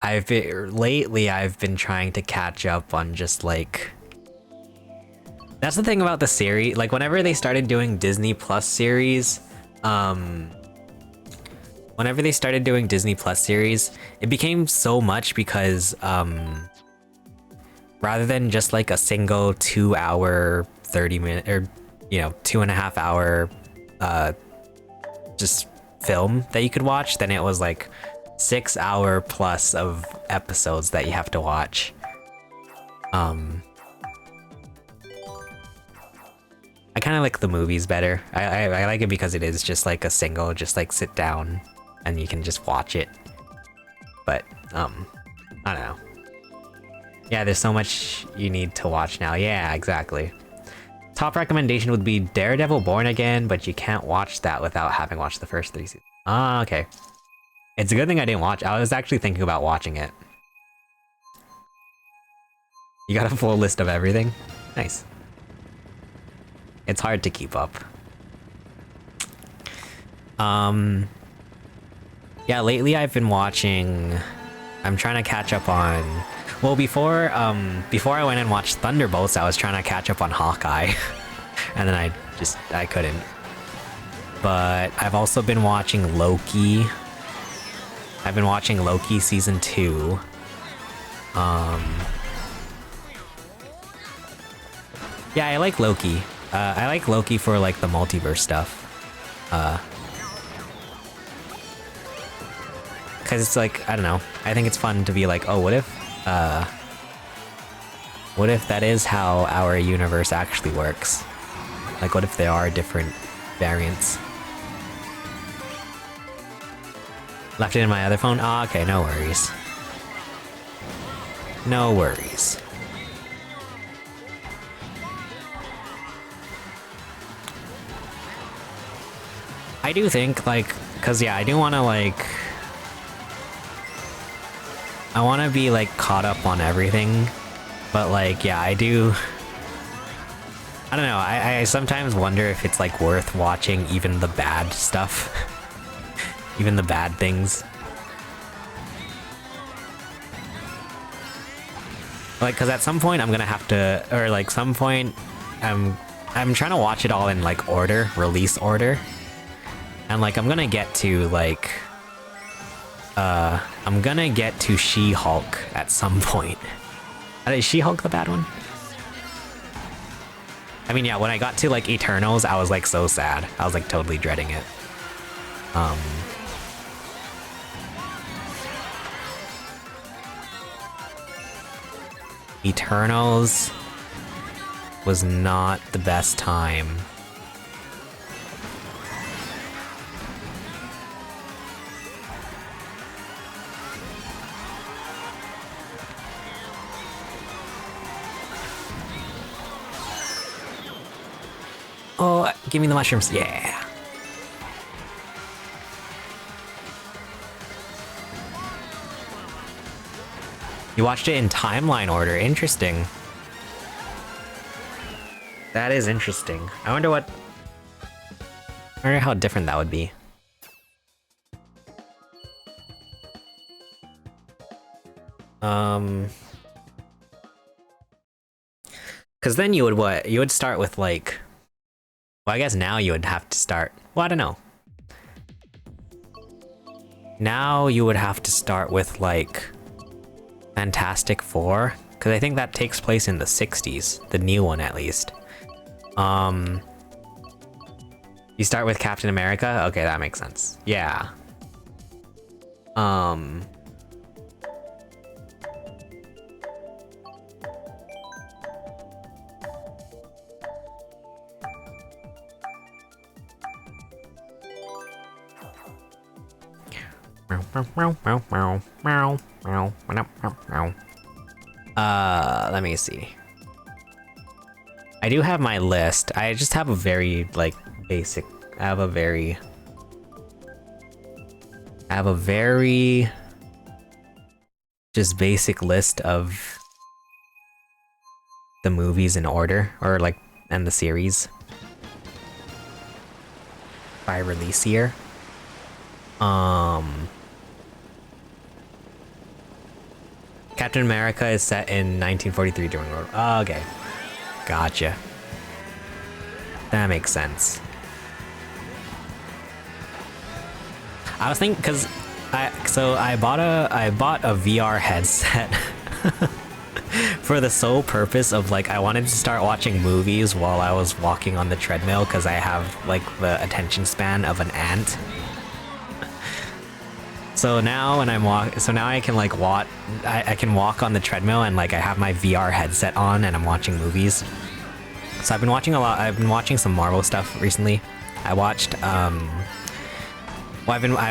[SPEAKER 1] Lately I've been trying to catch up on just like... That's the thing about the series, like whenever they started doing Disney Plus series, it became so much because, rather than just like a single 2 hour, 30-minute, or, you know, 2.5 hour, just film that you could watch, then it was like 6 hour plus of episodes that you have to watch. I kind of like the movies better. I like it because it is just like a single, just like sit down and you can just watch it. But, I don't know. Yeah, there's so much you need to watch now. Yeah, exactly. Top recommendation would be Daredevil Born Again, but you can't watch that without having watched the first 3 seasons. Ah, okay. It's a good thing I didn't watch. I was actually thinking about watching it. You got a full list of everything? Nice. It's hard to keep up. Yeah, lately I've been watching... I'm trying to catch up on... Well, before I went and watched Thunderbolts, I was trying to catch up on Hawkeye. And then I couldn't. But I've also been watching Loki. I've been watching Loki season 2. Yeah, I like Loki. I like Loki for like the multiverse stuff. Cause it's like, I don't know. I think it's fun to be like, oh, what if that is how our universe actually works? Like, what if there are different variants? Left it in my other phone? Ah, okay, no worries. No worries. I do think, like, cause yeah, I do wanna, like... I wanna be, like, caught up on everything. But, like, yeah, I do... I don't know, I sometimes wonder if it's, like, worth watching even the bad stuff. Even the bad things. Like, cause at some point I'm gonna have to... Or, like, some point... I'm trying to watch it all in, like, order. Release order. And, like, I'm gonna get to, like... I'm gonna get to She-Hulk at some point. Is She-Hulk the bad one? I mean, yeah, when I got to, like, Eternals, I was, like, so sad. I was, like, totally dreading it. Eternals was not the best time. Oh, give me the mushrooms. Yeah. You watched it in timeline order. Interesting. That is interesting. I wonder how different that would be. Because then you would what? You would start with like... Well, I guess now you would have to start... Well, I don't know. Now you would have to start with like... Fantastic Four? Because I think that takes place in the 60s. The new one, at least. You start with Captain America? Okay, that makes sense. Yeah. Let me see. I do have my list. I just have a very, like, basic... I have a very... just basic list of the movies in order, or like, and the series by release year. Captain America is set in 1943 during World War. Oh, okay, gotcha. That makes sense. I was thinking because I bought a VR headset for the sole purpose of like I wanted to start watching movies while I was walking on the treadmill because I have like the attention span of an ant. So now when I'm now I can like I can walk on the treadmill and like I have my VR headset on and I'm watching movies. So I've been watching a lot. I've been watching some Marvel stuff recently. I watched I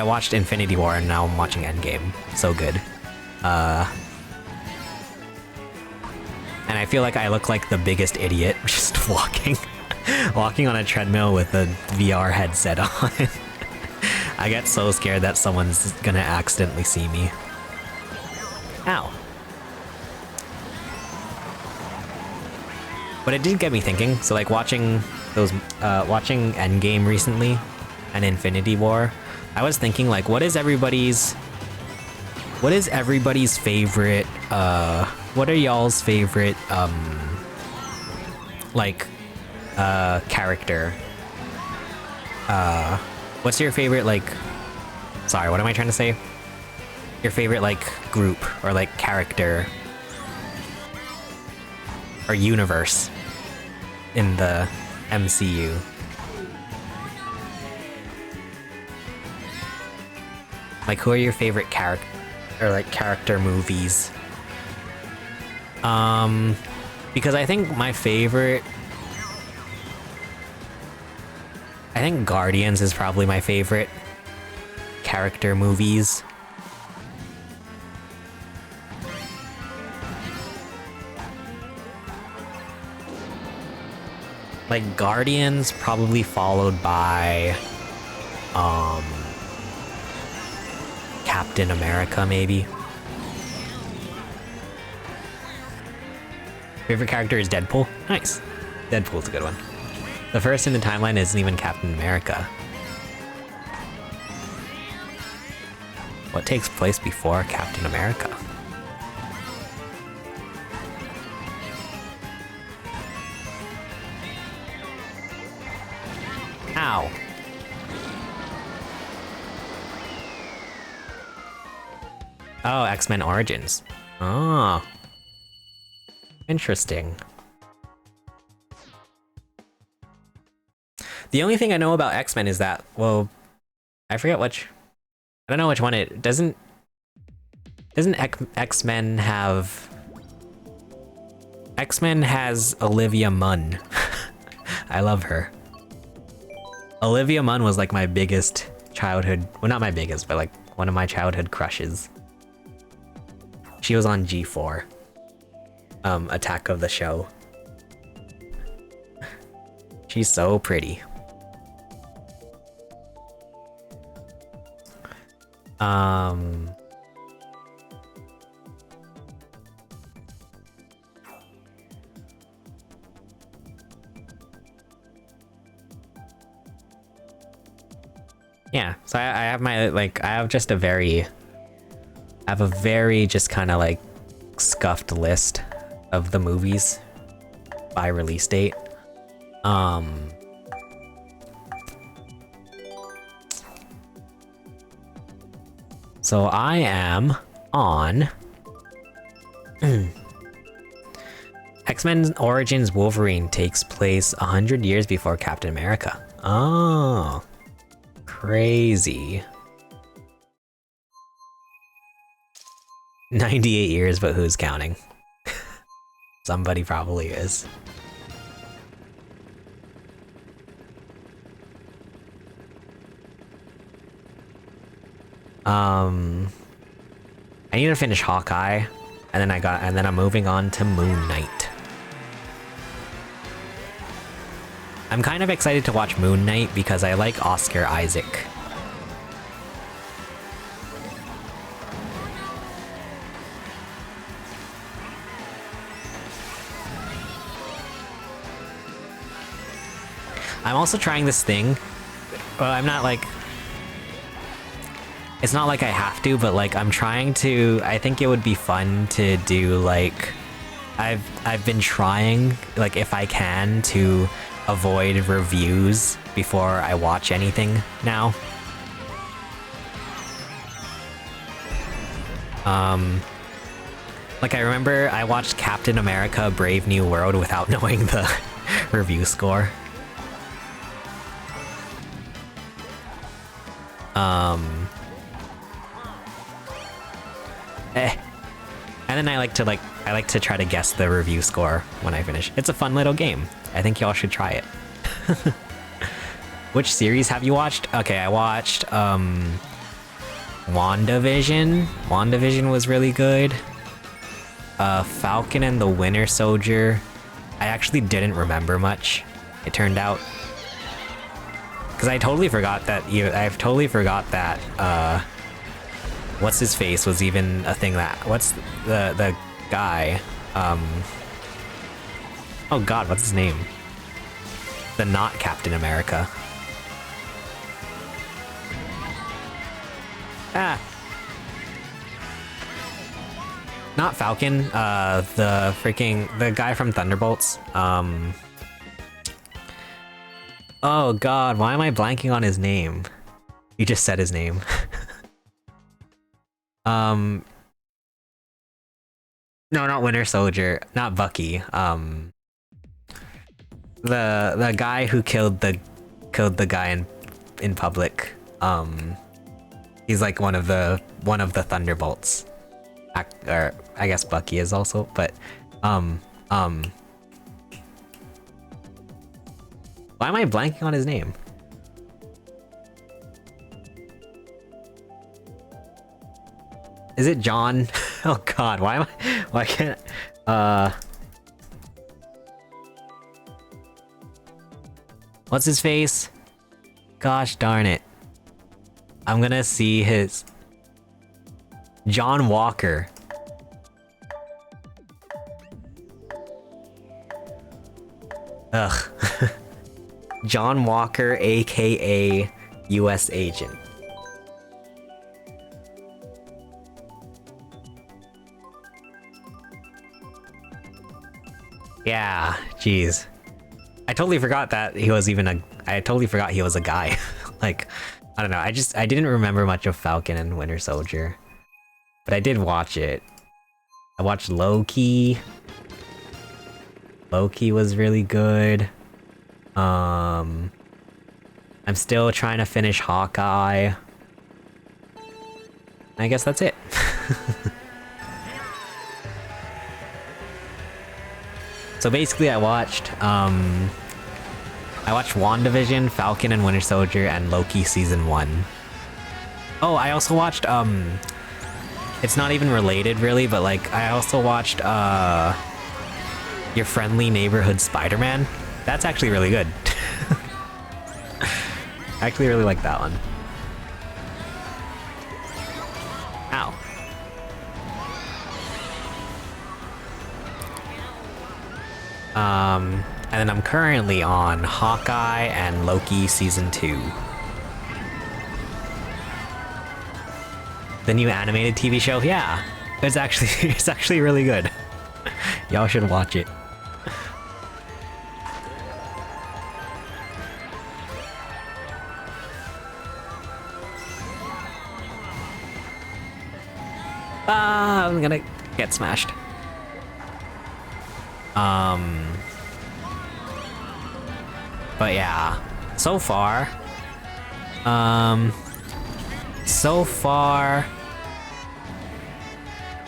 [SPEAKER 1] watched Infinity War and now I'm watching Endgame. So good. And I feel like I look like the biggest idiot just walking on a treadmill with a VR headset on. I get so scared that someone's gonna accidentally see me. Ow. But it did get me thinking, so like watching Endgame recently and Infinity War, I was thinking like what is everybody's favorite what are y'all's favorite character? What's your favorite like sorry, what am I trying to say? Your favorite like group or like character or universe in the MCU? Like who are your favorite character movies? Because I think Guardians is probably my favorite character movies. Like Guardians, probably followed by Captain America, maybe. Favorite character is Deadpool? Nice. Deadpool's a good one. The first in the timeline isn't even Captain America. What takes place before Captain America? Ow. Oh, X-Men Origins. Oh. Interesting. The only thing I know about X-Men is that, well, I forget which... I don't know which one it... Doesn't X-Men have... X-Men has Olivia Munn. I love her. Olivia Munn was like my biggest childhood... Well, not my biggest, but like one of my childhood crushes. She was on G4. Attack of the Show. She's so pretty. Yeah, so I have my, like, I have a very just kind of like scuffed list of the movies by release date. So I am on X-Men Origins Wolverine takes place 100 years before Captain America. Oh, crazy. 98 years, but who's counting? Somebody probably is. I need to finish Hawkeye, and then I'm moving on to Moon Knight. I'm kind of excited to watch Moon Knight because I like Oscar Isaac. I'm also trying this thing. Well, I'm not like... It's not like I have to, but like I'm trying to... I think it would be fun to do like... I've been trying, like if I can, to avoid reviews before I watch anything now. Like I remember I watched Captain America Brave New World without knowing the review score. And then I like to try to guess the review score when I finish. It's a fun little game. I think y'all should try it. Which series have you watched? Okay, I watched WandaVision. WandaVision was really good. Falcon and the Winter Soldier. I actually didn't remember much, it turned out. Because I totally forgot that what's his face was even a thing that... What's the guy? Oh god, what's his name? The not Captain America. Ah! Not Falcon, the guy from Thunderbolts. Oh god, why am I blanking on his name? You just said his name. No, not Winter Soldier, not Bucky. The guy who killed the guy in public. He's like one of the Thunderbolts. Or I guess Bucky is also, but why am I blanking on his name? Is it John? Oh god, why can't what's his face? Gosh darn it. I'm gonna see his... John Walker. Ugh. John Walker, aka US Agent. Yeah, jeez. I totally forgot that he was I totally forgot he was a guy. Like, I don't know, I didn't remember much of Falcon and Winter Soldier. But I did watch it. I watched Loki. Loki was really good. I'm still trying to finish Hawkeye. I guess that's it. So basically I watched WandaVision, Falcon and Winter Soldier, and Loki Season 1. Oh, I also watched, it's not even related really, but like, I also watched, Your Friendly Neighborhood Spider-Man. That's actually really good. I actually really like that one. Ow. And then I'm currently on Hawkeye and Loki Season 2. The new animated TV show? Yeah. It's actually really good. Y'all should watch it. I'm gonna get smashed. But yeah, so far,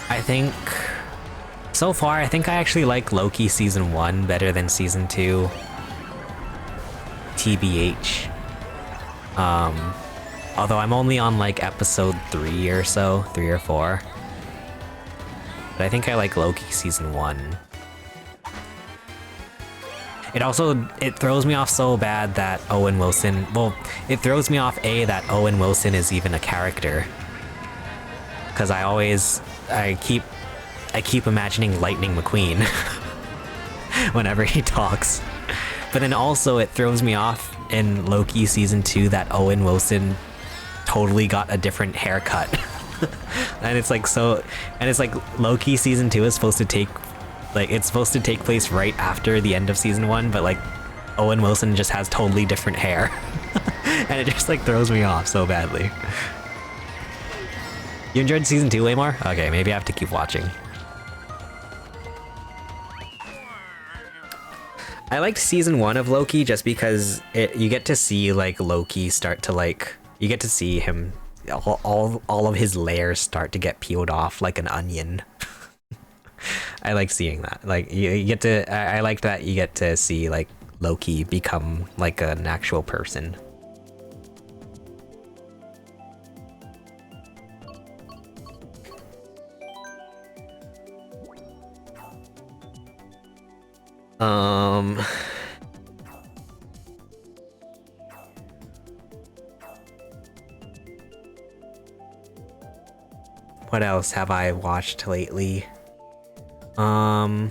[SPEAKER 1] I think I actually like Loki season 1 better than season 2. TBH. Although I'm only on like episode 3 or so, 3 or 4. But I think I like Loki season 1. It throws me off so bad that Owen Wilson, well, it throws me off that Owen Wilson is even a character. Cause I keep imagining Lightning McQueen whenever he talks. But then also it throws me off in Loki season 2 that Owen Wilson totally got a different haircut. And it's like Loki season 2 is supposed to take place right after the end of season 1, but like Owen Wilson just has totally different hair. And it just like throws me off so badly. You enjoyed season 2 way more? Okay, maybe I have to keep watching. I liked season 1 of Loki just because you get to see like Loki start to like, you get to see him, all of his layers start to get peeled off like an onion. I like seeing that. Like you get to, I like that you get to see like Loki become like an actual person. What else have I watched lately? I'm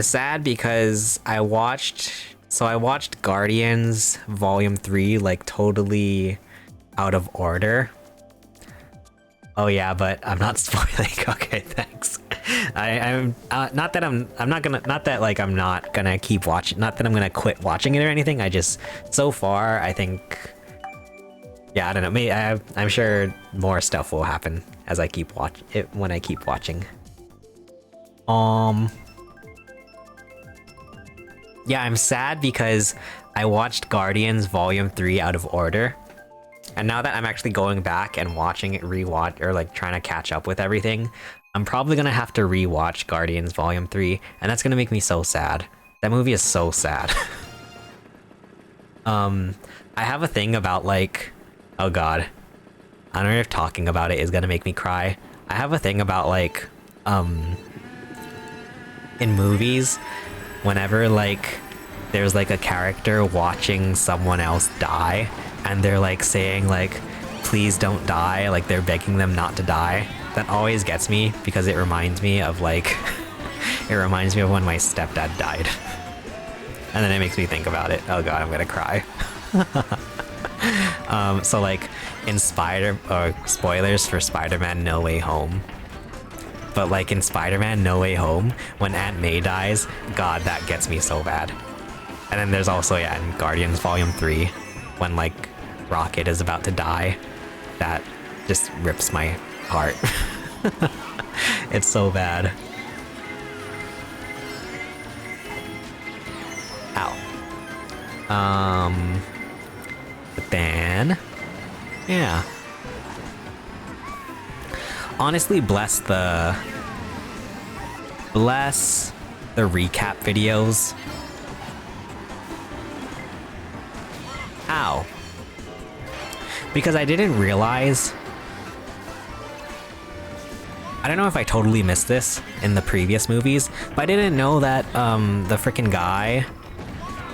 [SPEAKER 1] sad because I watched Guardians Volume 3 like totally out of order. Oh yeah, but I'm not spoiling. Okay, thanks. I'm not that I'm not gonna keep watching, not that I'm gonna quit watching it or anything. I just, so far I think, yeah, I don't know, maybe I'm sure more stuff will happen as I keep when I keep watching. Yeah, I'm sad because I watched Guardians Volume 3 out of order. And now that I'm actually going back and watching it, rewatch, or like trying to catch up with everything, I'm probably gonna have to rewatch Guardians Volume 3, and that's gonna make me so sad. That movie is so sad. I have a thing about like, oh god, I don't know if talking about it is gonna make me cry. I have a thing about like, in movies, whenever like there's like a character watching someone else die, and they're like saying like, please don't die, like they're begging them not to die, that always gets me because it reminds me of like, it reminds me of when my stepdad died. And then it makes me think about it. Oh god, I'm gonna cry. So like in spoilers for Spider-Man No Way Home, but like in Spider-Man No Way Home, when Aunt May dies, god, that gets me so bad. And then there's also, yeah, in Guardians Volume 3, when like Rocket is about to die, that just rips my heart. It's so bad. Ow. But then, yeah. Honestly, bless the recap videos. Ow. Because I didn't realize, I don't know if I totally missed this in the previous movies, but I didn't know that the frickin' guy,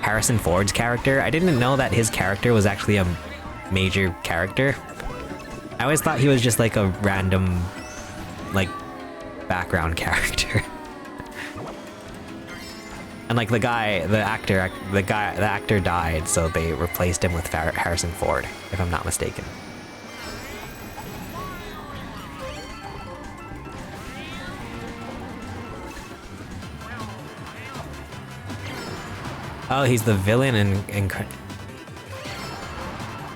[SPEAKER 1] Harrison Ford's character, I didn't know that his character was actually a major character. I always thought he was just like a random, like, background character. And like the actor died, so they replaced him with Harrison Ford, if I'm not mistaken. Oh, he's the villain in...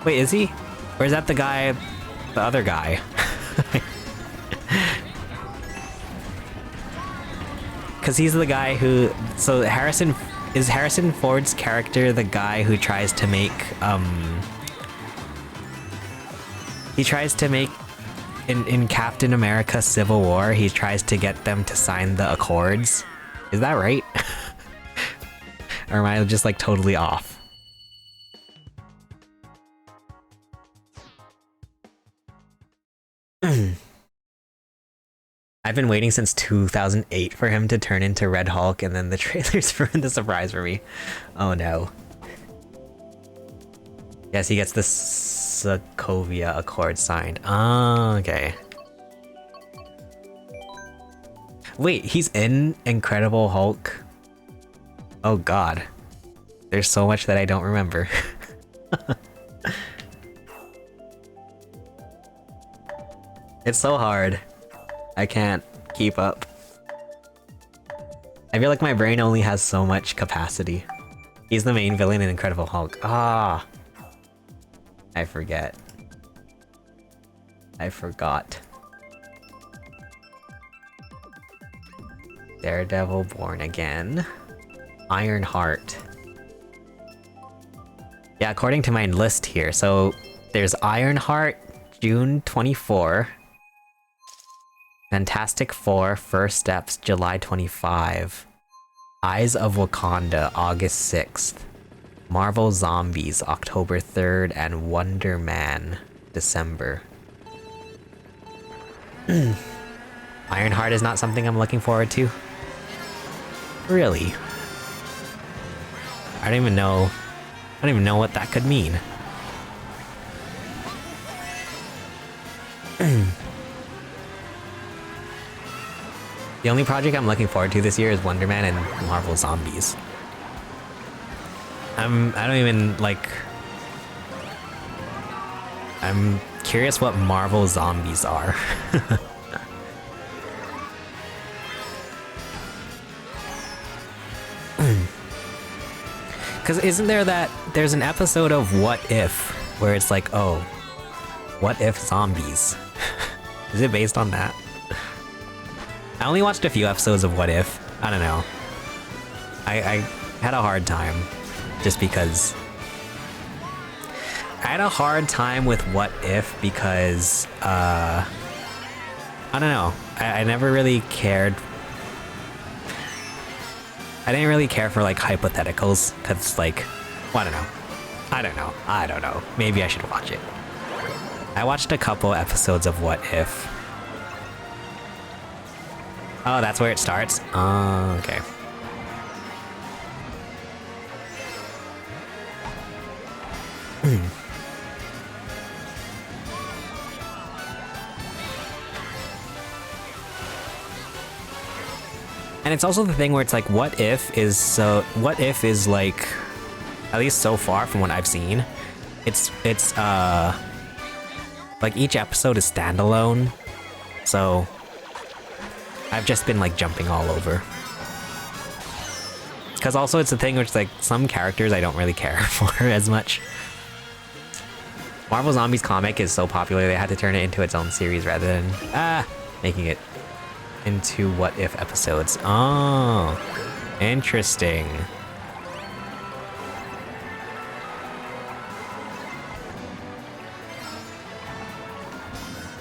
[SPEAKER 1] Wait, is he? Or is that the guy... The other guy. Because he's the guy who... So Harrison Ford's character the guy who tries to make, he tries to make... In Captain America Civil War, he tries to get them to sign the Accords. Is that right? Or am I just like totally off? I've been waiting since 2008 for him to turn into Red Hulk, and then the trailers ruined the surprise for me. Oh no. Yes, he gets the Sokovia Accord signed. Oh, okay. Wait, he's in Incredible Hulk? Oh god. There's so much that I don't remember. It's so hard. I can't keep up. I feel like my brain only has so much capacity. He's the main villain in Incredible Hulk. Ah! I forget. I forgot. Daredevil Born Again. Ironheart. Yeah, according to my list here, so there's Ironheart, June 24. Fantastic Four, First Steps, July 25. Eyes of Wakanda, August 6th. Marvel Zombies, October 3rd, and Wonder Man, December. Ironheart is not something I'm looking forward to. Really? I don't even know what that could mean. The only project I'm looking forward to this year is Wonder Man and Marvel Zombies. I don't even like... I'm curious what Marvel Zombies are. Because isn't there there's an episode of What If where it's like, oh, what if zombies? Is it based on that? I only watched a few episodes of What If. I don't know. I had a hard time just because I had a hard time with What If because I don't know. I never really cared. I didn't really care for like hypotheticals because like, well, I don't know. Maybe I should watch it. I watched a couple episodes of What If. Oh, that's where it starts? Oh, okay. And it's also the thing where it's like, what if is like, at least so far from what I've seen, it's like each episode is standalone, so I've just been like jumping all over. Because also it's the thing where it's like some characters I don't really care for as much. Marvel Zombies comic is so popular they had to turn it into its own series rather than making it into What If episodes. Oh, interesting.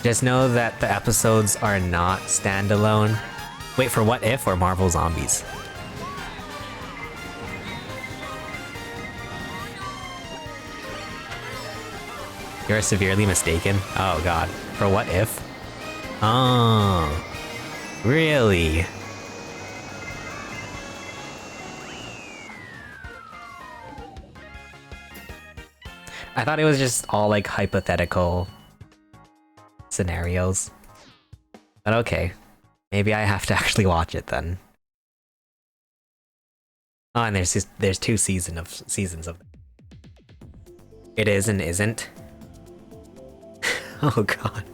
[SPEAKER 1] Just know that the episodes are not standalone. Wait, for What If or Marvel Zombies? You're severely mistaken. Oh god. For What If? Oh. Really? I thought it was just all like hypothetical scenarios. But okay. Maybe I have to actually watch it then. Oh, and there's two seasons of it is and isn't. Oh god.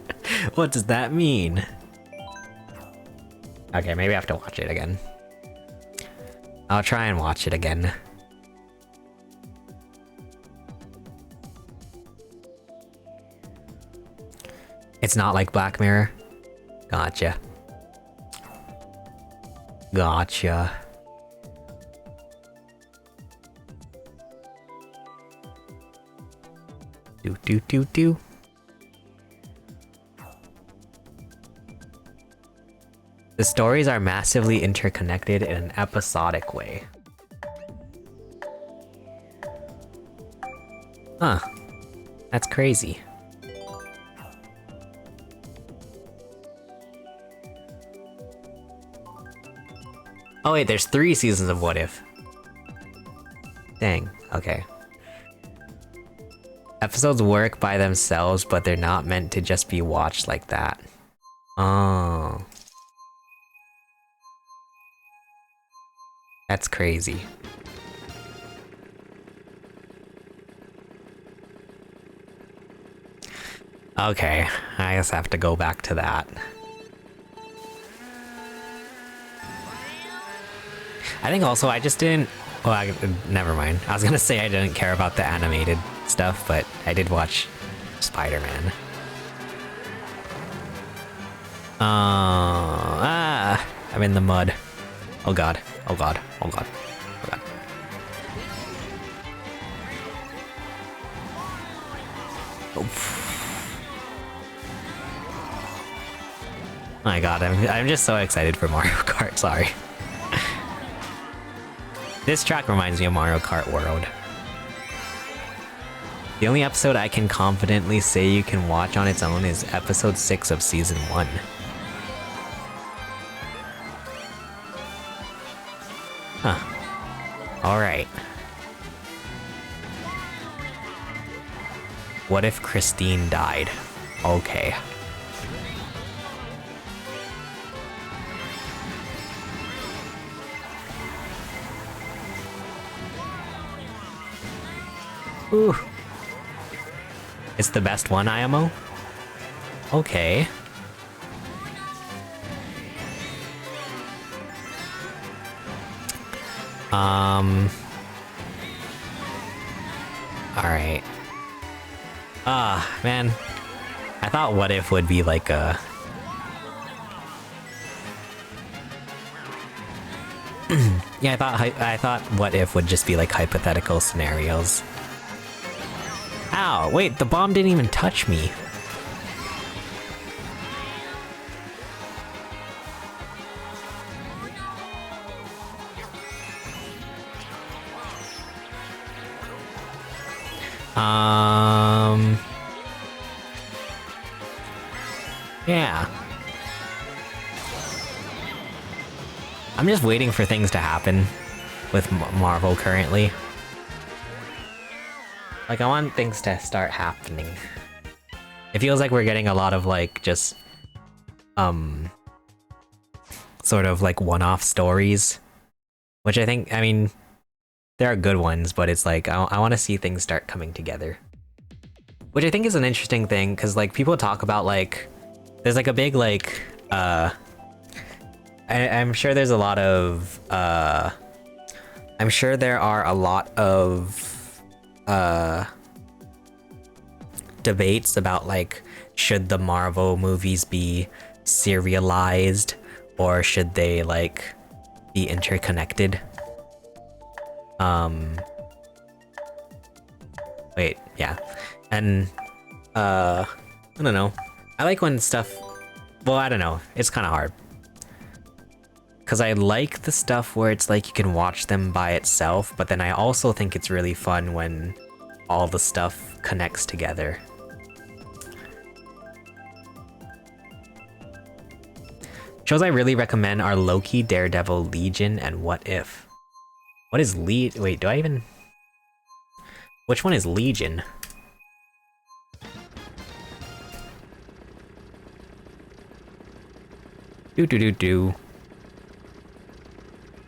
[SPEAKER 1] What does that mean? Okay, maybe I have to watch it again. I'll try and watch it again. It's not like Black Mirror? Gotcha. Gotcha. Do. The stories are massively interconnected in an episodic way. Huh. That's crazy. Oh wait, there's 3 seasons of What If. Dang, okay. Episodes work by themselves, but they're not meant to just be watched like that. Oh. That's crazy. Okay, I guess I have to go back to that. I think also I just didn't... Well, never mind. I was gonna say I didn't care about the animated stuff, but I did watch Spider-Man. I'm in the mud. Oh god. Oh god. Oh god. Oh god. Oh my god, I'm just so excited for Mario Kart, sorry. This track reminds me of Mario Kart World. The only episode I can confidently say you can watch on its own is episode 6 of season 1. Huh. Alright. What if Christine died? Okay. Ooh. It's the best one, IMO? Okay. Alright. Man. I thought What If would be like a... Yeah, I thought What If would just be like hypothetical scenarios. Ow, wait, the bomb didn't even touch me. Yeah. I'm just waiting for things to happen with Marvel currently. Like, I want things to start happening. It feels like we're getting a lot of, like, just, sort of, like, one-off stories. Which I think, I mean, there are good ones, but it's like, I want to see things start coming together. Which I think is an interesting thing, because, like, people talk about, like, there's, like, a big, like, I'm sure there's a lot of, I'm sure there are a lot of, debates about, like, should the Marvel movies be serialized or should they, like, be interconnected? Wait, yeah. And I don't know. I like when stuff, well, I don't know, it's kind of hard. Because I like the stuff where it's like you can watch them by itself, but then I also think it's really fun when all the stuff connects together. Shows I really recommend are Loki, Daredevil, Legion, and What If. What is wait, do I even... Which one is Legion? Do.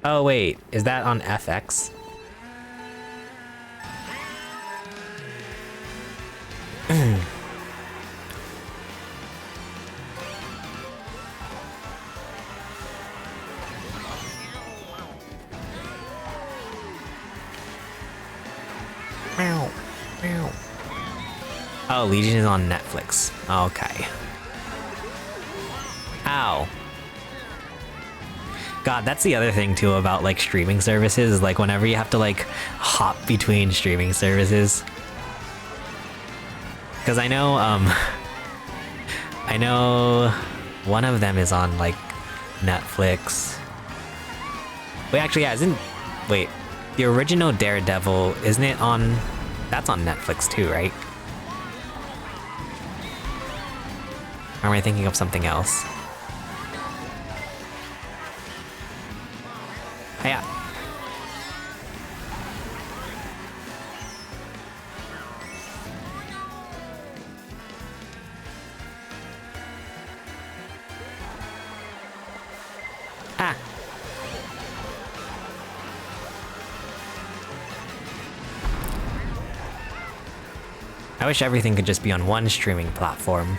[SPEAKER 1] Oh wait, is that on FX? Oh, Legion is on Netflix. Okay. God, that's the other thing too about like streaming services, is like whenever you have to like hop between streaming services. Because I know one of them is on like Netflix. Wait, actually, yeah, wait, the original Daredevil, isn't it on, that's on Netflix too, right? Or am I thinking of something else? Yeah. Ah. I wish everything could just be on one streaming platform.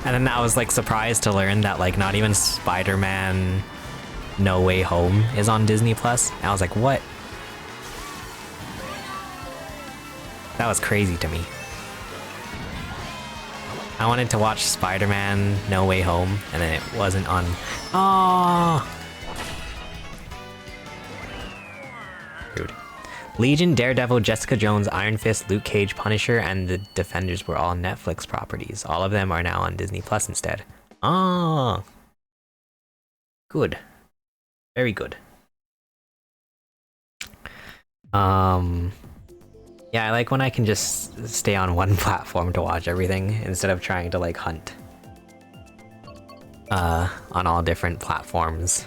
[SPEAKER 1] And then I was like surprised to learn that like not even Spider-Man No Way Home is on Disney Plus. And I was like, what? That was crazy to me. I wanted to watch Spider-Man No Way Home and then it wasn't on. Oh. Rude. Legion, Daredevil, Jessica Jones, Iron Fist, Luke Cage, Punisher, and the Defenders were all Netflix properties. All of them are now on Disney Plus instead. Oh. Good. Very good. Yeah, I like when I can just stay on one platform to watch everything instead of trying to like hunt on all different platforms.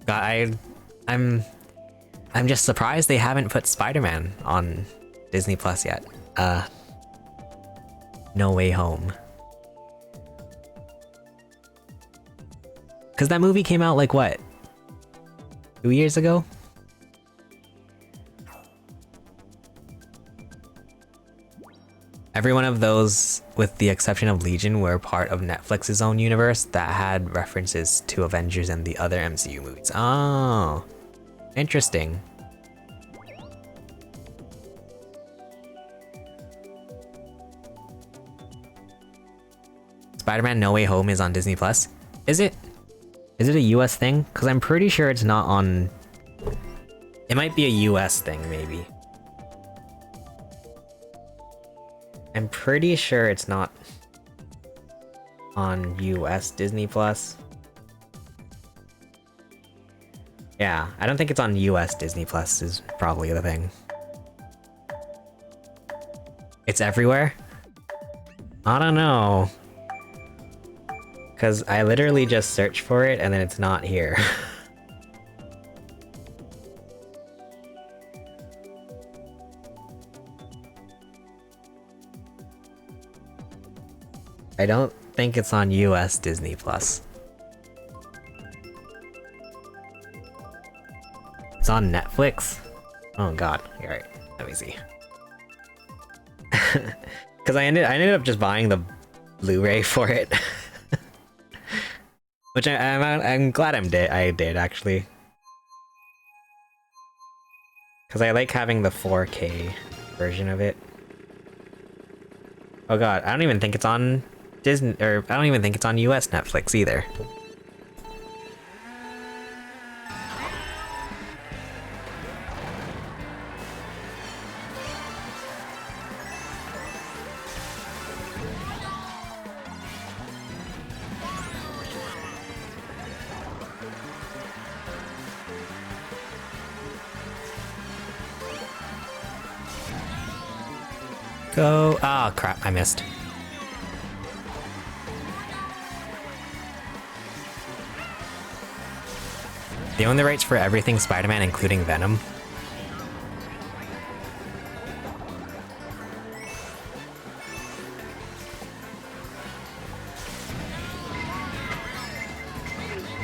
[SPEAKER 1] God, I'm just surprised they haven't put Spider-Man on Disney Plus yet. No Way Home. Cause that movie came out like what? 2 years ago? Every one of those, with the exception of Legion, were part of Netflix's own universe that had references to Avengers and the other MCU movies. Oh, interesting. Spider-Man No Way Home is on Disney Plus. Is it? Is it a US thing? Because I'm pretty sure it's not on... It might be a US thing, maybe. I'm pretty sure it's not on US Disney Plus. Yeah, I don't think it's on US Disney Plus is probably the thing. It's everywhere? I don't know. Because I literally just searched for it and then it's not here. I don't think it's on US Disney Plus. It's on Netflix? Oh god, you're right. Let me see. Because I ended up just buying the Blu-ray for it. Which I'm glad I did actually. Because I like having the 4K version of it. Oh god, I don't even think it's on Disney, or I don't even think it's on US Netflix either. Go. Ah, oh, crap, I missed. They own the rights for everything Spider-Man, including Venom.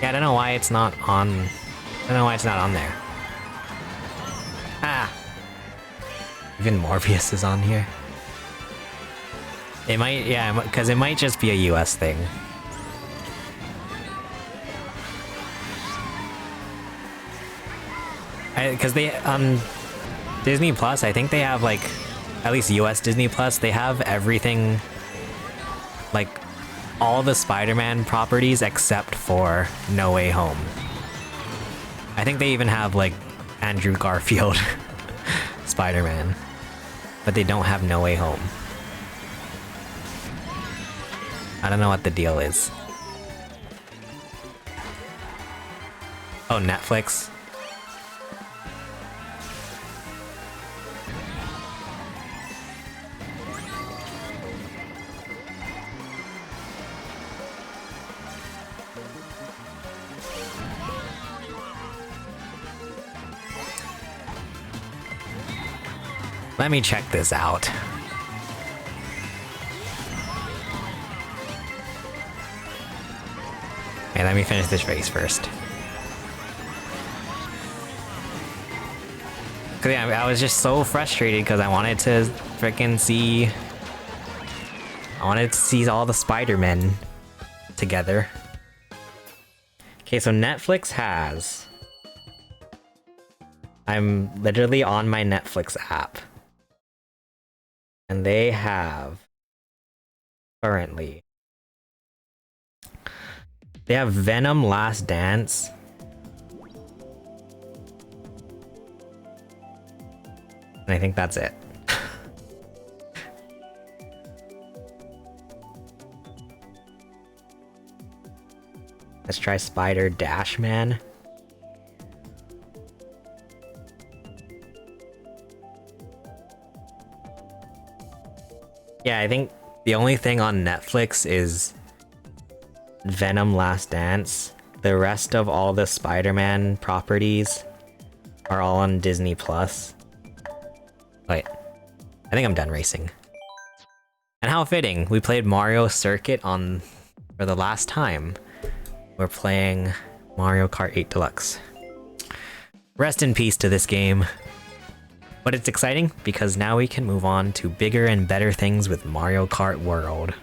[SPEAKER 1] Yeah, I don't know why it's not on... I don't know why it's not on there. Ah! Even Morbius is on here. It might, yeah, because it might just be a US thing. Because they, on Disney Plus, I think they have like at least US Disney Plus, they have everything, like all the Spider-Man properties except for No Way Home. I think they even have like Andrew Garfield Spider-Man, but they don't have No Way Home. I don't know what the deal is. Oh, Netflix. Let me check this out. Okay, let me finish this race first. Cause yeah, I was just so frustrated because I wanted to freaking see... I wanted to see all the Spider-Men together. Okay, so Netflix has... I'm literally on my Netflix app. And they have... Currently... They have Venom Last Dance. And I think that's it. Let's try Spider Dash Man. Yeah, I think the only thing on Netflix is Venom Last Dance. The rest of all the Spider-Man properties are all on Disney Plus. Wait, I think I'm done racing. And how fitting, we played Mario Circuit on for the last time. We're playing Mario Kart 8 Deluxe. Rest in peace to this game. But it's exciting because now we can move on to bigger and better things with Mario Kart World.